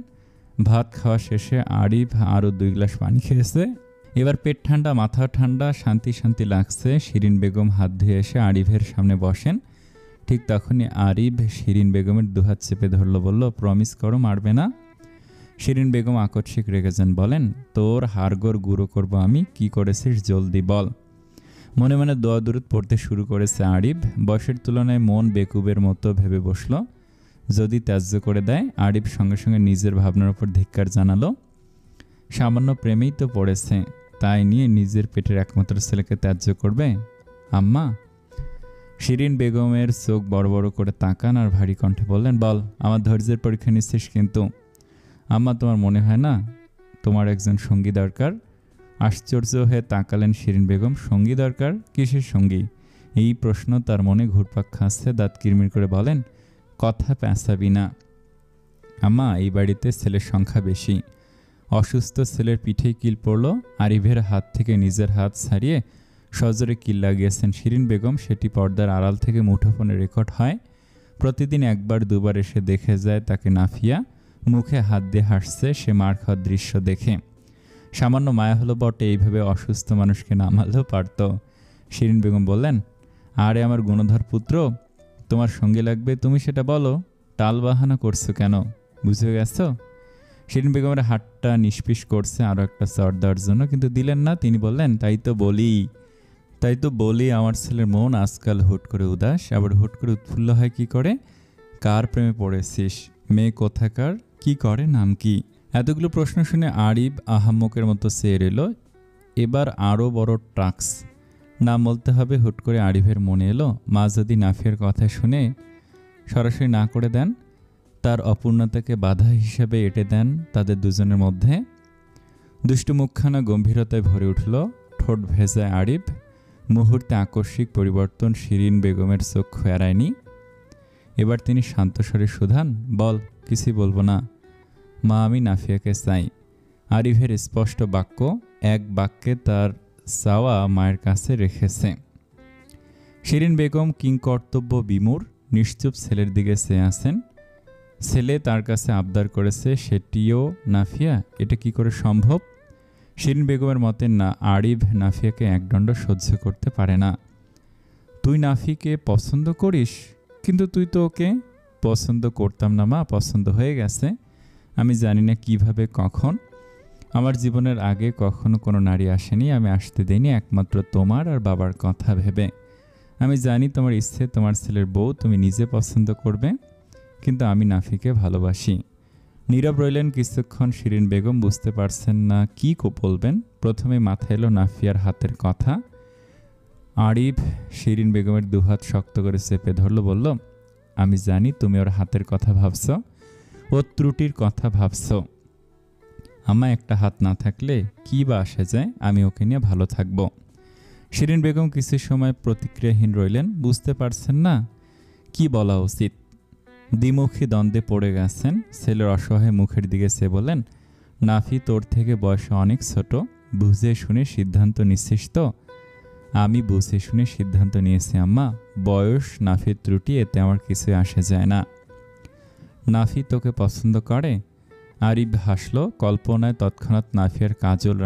ভাত খাওয়া শেষে আরিফ আরও 2 গ্লাস পানি খেয়েছে। এবার পেট ঠান্ডা, মাথা ঠান্ডা, শান্তি শান্তি লাগছে। শিরিন বেগম হাত ধুয়ে এসে আরিফের সামনে বসেন। ঠিক তখনই আরিফ শিরিন বেগমের দুহাত চেপে ধরল, বলল, প্রমিস করো মারবে না। শিরিন বেগম আকস্মিক রেগে যান, বলেন, তোর হাড়গোড় গুঁড়ো করব আমি। কি করেছিস জলদি বল। মনে মনে দোয়া দুরুদ পড়তে শুরু করেছে আরিফ। বয়সের তুলনায় মন বেকুবের মতো ভেবে বসল, যদি ত্যায্য করে দেয়। আরিফ সঙ্গে সঙ্গে নিজের ভাবনার উপর ধিক্কার জানালো। সামান্য প্রেমেই তো পড়েছে, তাই নিয়ে নিজের পেটের একমাত্র ছেলেকে ত্যায্য করবে? আম্মা। শিরিন বেগমের চোখ বড় বড় করে তাকান আর ভারী কণ্ঠে বললেন, বল, আমার ধৈর্যের পরীক্ষা নিচ্ছিস কিন্তু? আম্মা, তোমার মনে হয় না তোমার একজন সঙ্গী দরকার? আশ্চর্য হয়ে তাকালেন শিরিন বেগম। সঙ্গী দরকার? কিসের সঙ্গী? এই প্রশ্ন তার মনে ঘুরপাক খাচ্ছে। দাঁত কিরমির করে বলেন, কথা পেঁচাবি না। আম্মা, এই বাড়িতে ছেলের সংখ্যা বেশি। অসুস্থ ছেলের পিঠে কিল পড়ল। আরিফের হাত থেকে নিজের হাত ছাড়িয়ে সজোরে কিল লাগিয়েছেন শিরিন বেগম। সেটি পর্দার আড়াল থেকে মুঠোফোনে রেকর্ড হয়। প্রতিদিন একবার দুবার এসে দেখে যায় তাকে নাফিয়া মুখে হাত দিয়ে হাসছে সে মার খাওয়ার দৃশ্য দেখে। সামান্য মায়া হলো বটে, এইভাবে অসুস্থ মানুষকে নামালেও পারত। শিরিন বেগম বললেন, আরে আমার গুণধর পুত্র, তোমার সঙ্গে লাগবে, তুমি সেটা বলো। টাল বাহানা করছো কেন? বুঝে গেছ? শিরিন বেগমের হাতটা নিষ্পিস করছে আরও একটা চড় দেওয়ার জন্য, কিন্তু দিলেন না। তিনি বললেন, তাই তো বলি আমার ছেলের মন আজকাল হুট করে উদাস, আবার হুট করে উৎফুল্ল হয় কি করে? কার প্রেমে পড়েছিস? মেয়ে কোথাকার? কি করে? নাম কি? এতগুলো প্রশ্ন শুনে আরিফ আহাম্মকের মতো চেয়ে রইল। এবার আরও বড় ট্রাক্স। নাম বলতে হবে। হুট করে আরিফের মনে এলো, মা যদি নাফিয়ার কথা শুনে সরাসরি না করে দেন, তার অপূর্ণতাকে বাধা হিসেবে এঁটে দেন তাদের দুজনের মধ্যে। দুষ্টু মুখখানা গম্ভীরতায় ভরে উঠল। ঠোঁট ভেজায় আরিফ। মুহূর্তে আকস্মিক পরিবর্তন শিরিন বেগমের চক্ষু এড়ায়নি। এবার তিনি শান্ত স্বরে শুধান, বল। কিছুই বলবো না মা, আমি নাফিয়াকে চাই। আরিফের স্পষ্ট বাক্য, এক বাক্যে তার চাওয়া মায়ের কাছে রেখেছে। শিরিন বেগম কিংকর্তব্য বিমূঢ় নিশ্চুপ ছেলের দিকে চেয়ে আছেন। ছেলে তার কাছে আবদার করেছে, সেটিও নাফিয়া। এটা কি করে সম্ভব? শিরিন বেগমের মতে না, আরিফ নাফিয়াকে একদণ্ড সহ্য করতে পারে না। তুই নাফিকে পছন্দ করিস? কিন্তু তুই তো ওকে। পছন্দ করতাম না মা, পছন্দ হয়ে গেছে। আমি জানি না কিভাবে কখন। আমার জীবনের আগে কখনো কোনো নারী আসেনি, আমি আসতে দেইনি একমাত্র তোমার আর বাবার কথা ভেবে। আমি জানি তোমার ইচ্ছে তোমার ছেলের বউ তুমি নিজে পছন্দ করবে, কিন্তু আমি নাফিকে ভালোবাসি। নীরব রইলেন কিছুক্ষণ। শিরিন বেগম বুঝতে পারছেন না কি বলবেন। প্রথমে মাথায় এলো নাফিয়ার হাতের কথা। আরিফ শিরিন বেগমের দুহাত শক্ত করে চেপে ধরল, বলল, আমি জানি তুমি ওর হাতের কথা ভাবছ, ওর ত্রুটির কথা ভাবছ। আমার একটা হাত না থাকলে কি বা আসে যায়, আমি ওকে নিয়ে ভালো থাকব। শিরিন বেগম কিছু সময় প্রতিক্রিয়াহীন রইলেন। বুঝতে পারছেন না কি বলা উচিত। দ্বিমুখী দ্বন্দ্বে পড়ে গেছেন। ছেলের অসহায় মুখের দিকে সে বললেন, নাফি তোর থেকে বয়সে অনেক ছোট, বুঝে শুনে সিদ্ধান্ত নিচ্ছিস তো? আমি বুঝে শুনে সিদ্ধান্ত নিয়েছি আম্মা। বয়স, নাফির ত্রুটি, এতে আমার কিছু আসে যায় না। নাফি তোকে পছন্দ করে? আরিফ হাসল। কল্পনায় তৎক্ষণাৎ নাফিয়ার কাজল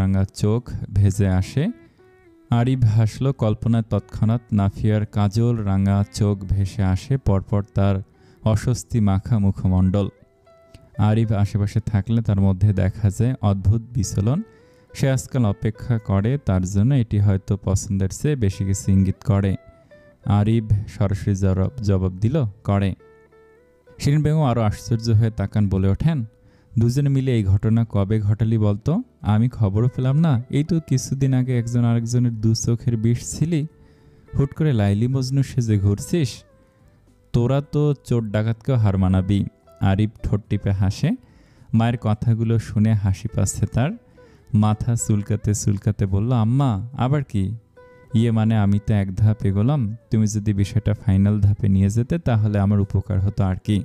রাঙা চোখ ভেসে আসে। পরপর তার অস্বস্তি মাখা মুখমণ্ডল। আরিফ আশেপাশে থাকলে তার মধ্যে দেখা যায় অদ্ভুত বিচলন। সে আজকাল অপেক্ষা করে, তার জন্য এটি হয়তো পছন্দের চেয়ে বেশি কিছু ইঙ্গিত করে। আরিফ সরাসরি জবাব দিল, করে। শিরিন বেগম আরও আশ্চর্য হয়ে তাকান, বলে ওঠেন, দুজনে মিলে এই ঘটনা কবে ঘটালি বলতো? আমি খবরও পেলাম না। এই তো কিছুদিন আগে একজন আরেকজনের দু চোখের বিষ ছিলি, হুট করে লাইলি মজনু সেজে ঘুরছিস। তোরা তো চোর ডাকাতকেও হার মানাবি। আরিফ ঠোঁট টিপে হাসে। মায়ের কথাগুলো শুনে হাসি পাচ্ছে তার। মাথা চুলকাতে চুলকাতে বলল, আম্মা আবার কি? মানে আমি তো এক ধাপ এগোলাম, তুমি যদি বিষয়টা ফাইনাল ধাপে নিয়ে যেতে তাহলে আমার উপকার হতো আর কি।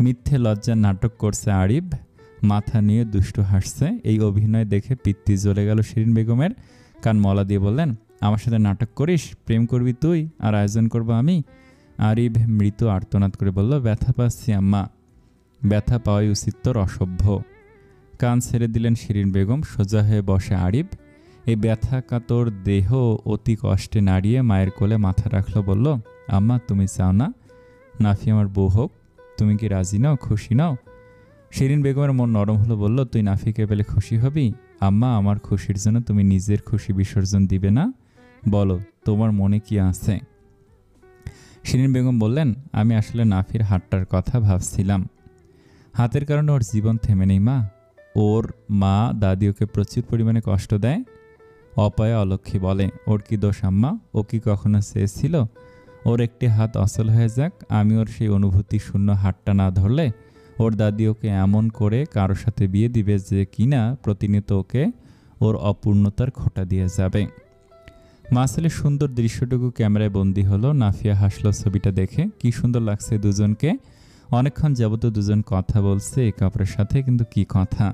মিথ্যে লজ্জার নাটক করছে আরিফ, মাথা নিয়ে দুষ্টু হাসছে। এই অভিনয় দেখে পিত্তি জ্বলে গেল শিরিন বেগমের। কান মলা দিয়ে বললেন, আমার সাথে নাটক করিস? প্রেম করবি তুই আর আয়োজন করবো আমি? আরিফ মৃত আর্তনাদ করে বলল, ব্যথা পাচ্ছি আম্মা। ব্যথা পাওয়াই উচিত তোর, অসভ্য। কান ছেড়ে দিলেন শিরিন বেগম। সোজা হয়ে বসে আরিফ। এই ব্যথা কাতর দেহ অতি কষ্টে নাড়িয়ে মায়ের কোলে মাথা রাখলো, বলল, আম্মা তুমি চাও না নাফি আমার বউ হোক? তুমি কি রাজি নাও, খুশি নাও? শিরিন বেগমের মন নরম হলো। বলল, তুই নাফিকে পেলে খুশি হবি? আম্মা আমার খুশির জন্য তুমি নিজের খুশি বিসর্জন দিবে না? বলো তোমার মনে কি আছে? শিরিন বেগম বললেন, আমি আসলে নাফির হাতটার কথা ভাবছিলাম। হাতের কারণে ওর জীবন থেমে নেই মা। ওর মা দাদি ওকে প্রচুর পরিমাণে কষ্ট দেয়। অপয়া অলক্ষী বলে। ওর কি দোষ আম্মা? ও কি কখনো চেয়েছিল ওর একটি হাত অচল হয়ে যাক? আমি ওর সেই অনুভূতি শূন্য হাতটা না ধরলে ওর দাদি ওকে এমন করে কারোর সাথে বিয়ে দিবে যে কিনা প্রতিনিয়ত ওকে ওর অপূর্ণতার খোঁটা দিয়ে যাবে। মাসেলের সুন্দর দৃশ্যটুকু ক্যামেরায় বন্দী হলো। নাফিয়া হাসলো ছবিটা দেখে। কি সুন্দর লাগছে দুজনকে। অনেকক্ষণ যাবত দুজন কথা বলছে একে অপরের সাথে, কিন্তু কি কথা?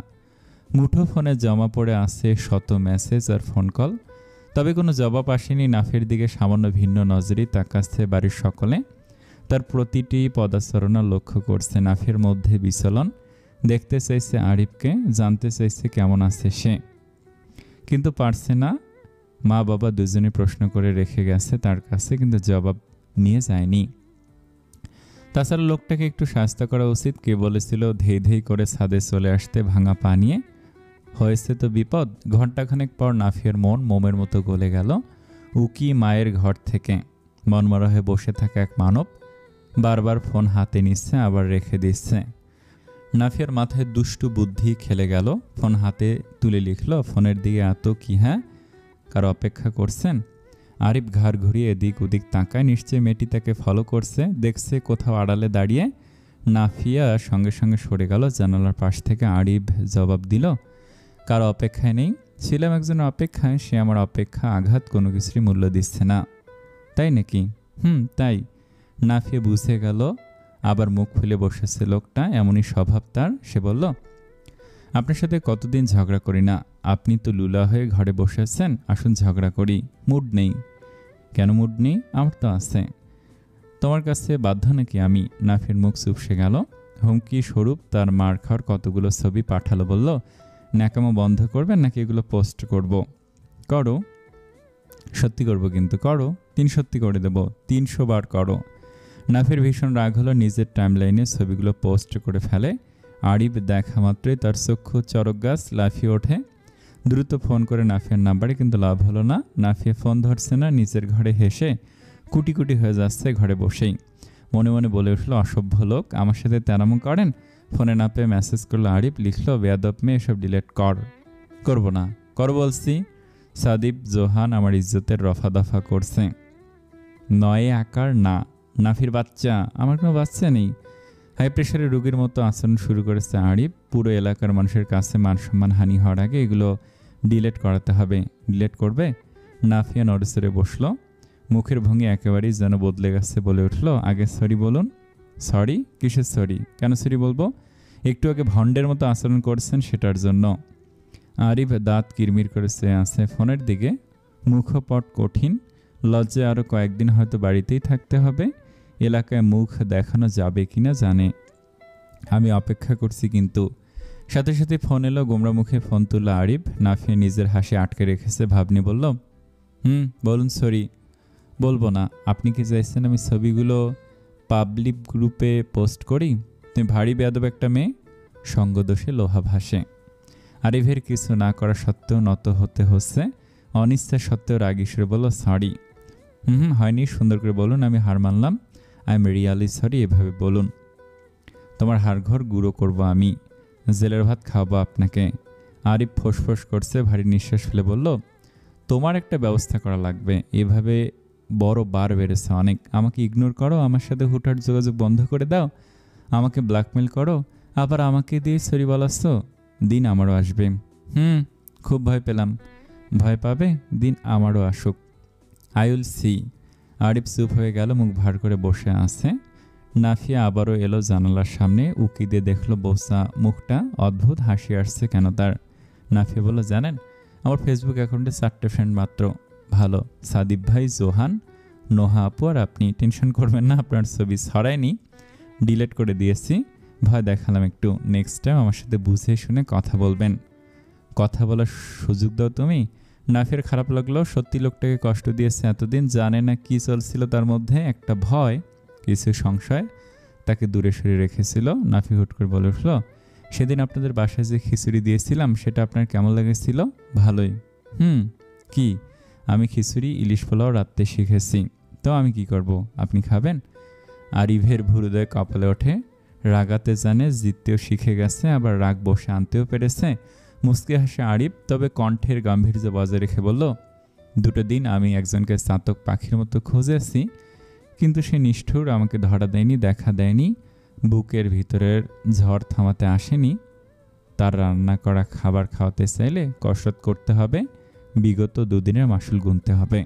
মুঠো ফোনে জমা পড়ে আছে শত মেসেজ আর ফোন কল, তবে কোনো জবাব আসেনি। নাফির দিকে সামান্য ভিন্ন নজরে তাকাচ্ছে বাড়ির সকলে। তার প্রতিটি পদাচরণা লক্ষ্য করছে। নাফির মধ্যে বিচলন। দেখতে চাইছে আরিফকে, জানতে চাইছে কেমন আছে সে, কিন্তু পারছে না। মা বাবা দুজনে প্রশ্ন করে রেখে গেছে তার কাছে, কিন্তু জবাব নিয়ে যায়নি। তাছাড়া লোকটাকে একটু শাস্তি করা উচিত। কে বলেছিল ধেই ধেই করে ছাদে চলে আসতে ভাঙা পা নিয়ে? হয়েছে তো বিপদ। ঘণ্টাখানেক পর নাফিয়ার মন মোমের মতো গলে গেল। উকি মায়ের ঘর থেকে। মনমরা হয়ে বসে থাকা এক মানব বারবার ফোন হাতে নিচ্ছে আবার রেখে দিচ্ছে। নাফিয়ার মাথায় দুষ্টু বুদ্ধি খেলে গেল। ফোন হাতে তুলে লিখল, ফোনের দিকে এত কি? হ্যাঁ, কারো অপেক্ষা করছেন? আরিফ ঘাড় ঘুরিয়ে এদিক ওদিক তাকায়। নিশ্চয়ই মেয়েটি তাকে ফলো করছে। দেখছে কোথাও আড়ালে দাঁড়িয়ে। নাফিয়া সঙ্গে সঙ্গে সরে গেল জানালার পাশ থেকে। আরিফ জবাব দিল, কারো অপেক্ষায় নেই। ছিলাম একজনের অপেক্ষায়, সে আমার অপেক্ষা আঘাত কোনো কিছুরই মূল্য দিচ্ছে না। তাই নাকি? তাই। নাফিয়া বুঝে গেল। আবার মুখ খুলে বসেছে লোকটা, এমনই স্বভাব তার। সে বলল, আপনার সাথে কতদিন ঝগড়া করি না। আপনি তো লুলা হয়ে ঘরে বসে আছেন, আসুন ঝগড়া করি। মুড নেই। কেন মুড নেই? আমার তো আছে। তোমার কাছে বাধ্য নাকি আমি? নাফির মুখ চুপসে গেল। হুমকি স্বরূপ তার মার খাওয়ার কতগুলো ছবি পাঠালো। বলল, ন্যাকামো বন্ধ করবেন নাকি এগুলো পোস্ট করব? করো। সত্যি করব কিন্তু, করো। 3 সত্যি করে দেব, 300 বার করো। নাফির ভীষণ রাগ হলো, নিজের টাইমলাইনে ছবিগুলো পোস্ট করে ফেলে। আরিফ দেখা মাত্রই তার চক্ষু চরক গাছ লাফিয়ে ওঠে। দ্রুত ফোন করে নাফিয়ার নাম্বারে, কিন্তু লাভ হলো না। নাফিয়া ফোন ধরছে না। নিজের ঘরে হেসে কুটি কুটি হয়ে যাচ্ছে ঘরে বসেই। মনে মনে বলে উঠল, অসভ্য লোক, আমার সাথে তেরামো করেন। ফোনে না পেয়ে মেসেজ করলো আরিফ, লিখলো, বেয়াদব মেয়ে, এসব ডিলিট কর। করবো না। কর বলছি। সাদিব জোহান আমার ইজ্জতের রফা দফা করছে। নয়ে আকার না। নাফির বাচ্চা, আমার কোনো বাচ্চা নেই। হাই প্রেশারের রোগীর মতো আচরণ শুরু করেছে আরিফ। পুরো এলাকার মানুষের কাছে মান সম্মান হানি হওয়ার আগে এগুলো ডিলিট করাতে হবে। ডিলিট করবে? নাফিয়া নড়েচড়ে বসলো। মুখের ভঙ্গি একেবারেই যেন বদলে গেছে। বলে উঠল, আগে সরি বলুন। সরি? কিসের সরি? কেন সরি বলবো? একটু আগে ভণ্ডের মতো আচরণ করছেন সেটার জন্য। আরিফ দাঁত কিরমির করে চেয়ে আছে ফোনের দিকে। মুখপট কঠিন। লজ্জায় আরও কয়েকদিন হয়তো বাড়িতেই থাকতে হবে। এলাকায় মুখ দেখানো যাবে কিনা জানে। আমি অপেক্ষা করছি কিন্তু। সাথে সাথে ফোন এলো। গোমরা মুখে ফোন তুলল আরিফ। নাফিয়া নিজের হাসি আটকে রেখেছে। ভাবনি বলল, বলুন। সরি বলবো না। আপনি কি চাইছেন আমি ছবিগুলো পাবলিক গ্রুপে পোস্ট করি? তুমি ভারী বেয়াদব একটা মেয়ে। সঙ্গদোষে লোহা ভাসে। আরিফের কিছু না করা সত্ত্বেও নত হতে হচ্ছে। অনিচ্ছা সত্ত্বেও রাগ ঈশ্বরে বলল, সরি। হয়নি, সুন্দর করে বলুন। আমি হার মানলাম। I am really sorry. এভাবে বলুন। তোমার হাড়ঘর গুঁড়ো করবো আমি। জেলের ভাত খাওয়াবো আপনাকে। আরিফ ফোঁস করছে। ভারী নিঃশ্বাস ফেলে বলল, তোমার একটা ব্যবস্থা করা লাগবে। এভাবে বড় বার বেড়েছে অনেক। আমাকে ইগনোর করো, আমার সাথে হুটহাট যোগাযোগ বন্ধ করে দাও, আমাকে ব্ল্যাকমেল করো, আবার আমাকে দিয়ে সরি বলাচ্ছ। দিন আমারও আসবে। খুব ভয় পেলাম। ভয় পাবে? দিন আমারও আসুক। I will see. আরিফ চুপ হয়ে গেল, মুখ ভার করে বসে আছে। নাফিয়া আবারও এলো জানালার সামনে। উকি দিয়ে দেখলো বোসা মুখটা। অদ্ভুত হাসি আসছে কেন তার। নাফিয়া বলল, জানেন, আমার ফেসবুক অ্যাকাউন্টে 4টে ফ্রেন্ড মাত্র। ভালো, সাদিব ভাই, জোহান, নোহা আপু আর আপনি। টেনশন করবেন না, আপনার ছবি ছড়ায়নি, ডিলিট করে দিয়েছি। ভয় দেখালাম একটু। নেক্সট টাইম আমার সাথে বুঝে শুনে কথা বলবেন। কথা বলার সুযোগ দাও তুমি। নাফিয়ার খারাপ লাগলো। সত্যি লোকটাকে কষ্ট দিয়েছে এতদিন। জানে না কি চলছিল তার মধ্যে। একটা ভয়, কিছু সংশয় তাকে দূরে সরিয়ে রেখেছিল। নাফি হুট করে বলে উঠল, সেদিন আপনাদের বাসায় যে খিচুড়ি দিয়েছিলাম সেটা আপনার কেমন লেগেছিল? ভালোই। কি? আমি খিচুড়ি ইলিশ পোলাও রাত্রে শিখেছি। তো আমি কি করব? আপনি খাবেন? আরিফের ভুরুদয় কপালে ওঠে। রাগাতে জানে, জিততেও শিখে গেছে, আবার রাগ বসে আনতেও পেরেছে। মুচকি হাসে আরিফ, তবে কণ্ঠের গাম্ভীর্য বজায় রেখে বলল, 2 দিন আমি একজনকে চাতক পাখির মতো খুঁজেছি, কিন্তু সে নিষ্ঠুর, আমাকে ধরা দেয়নি, দেখা দেয়নি, বুকের ভিতরের ঝড় থামাতে আসেনি। তার রান্না করা খাবার খাওয়াতে চাইলে কসরত করতে হবে, বিগত 2 দিনের মাসুল গুনতে হবে।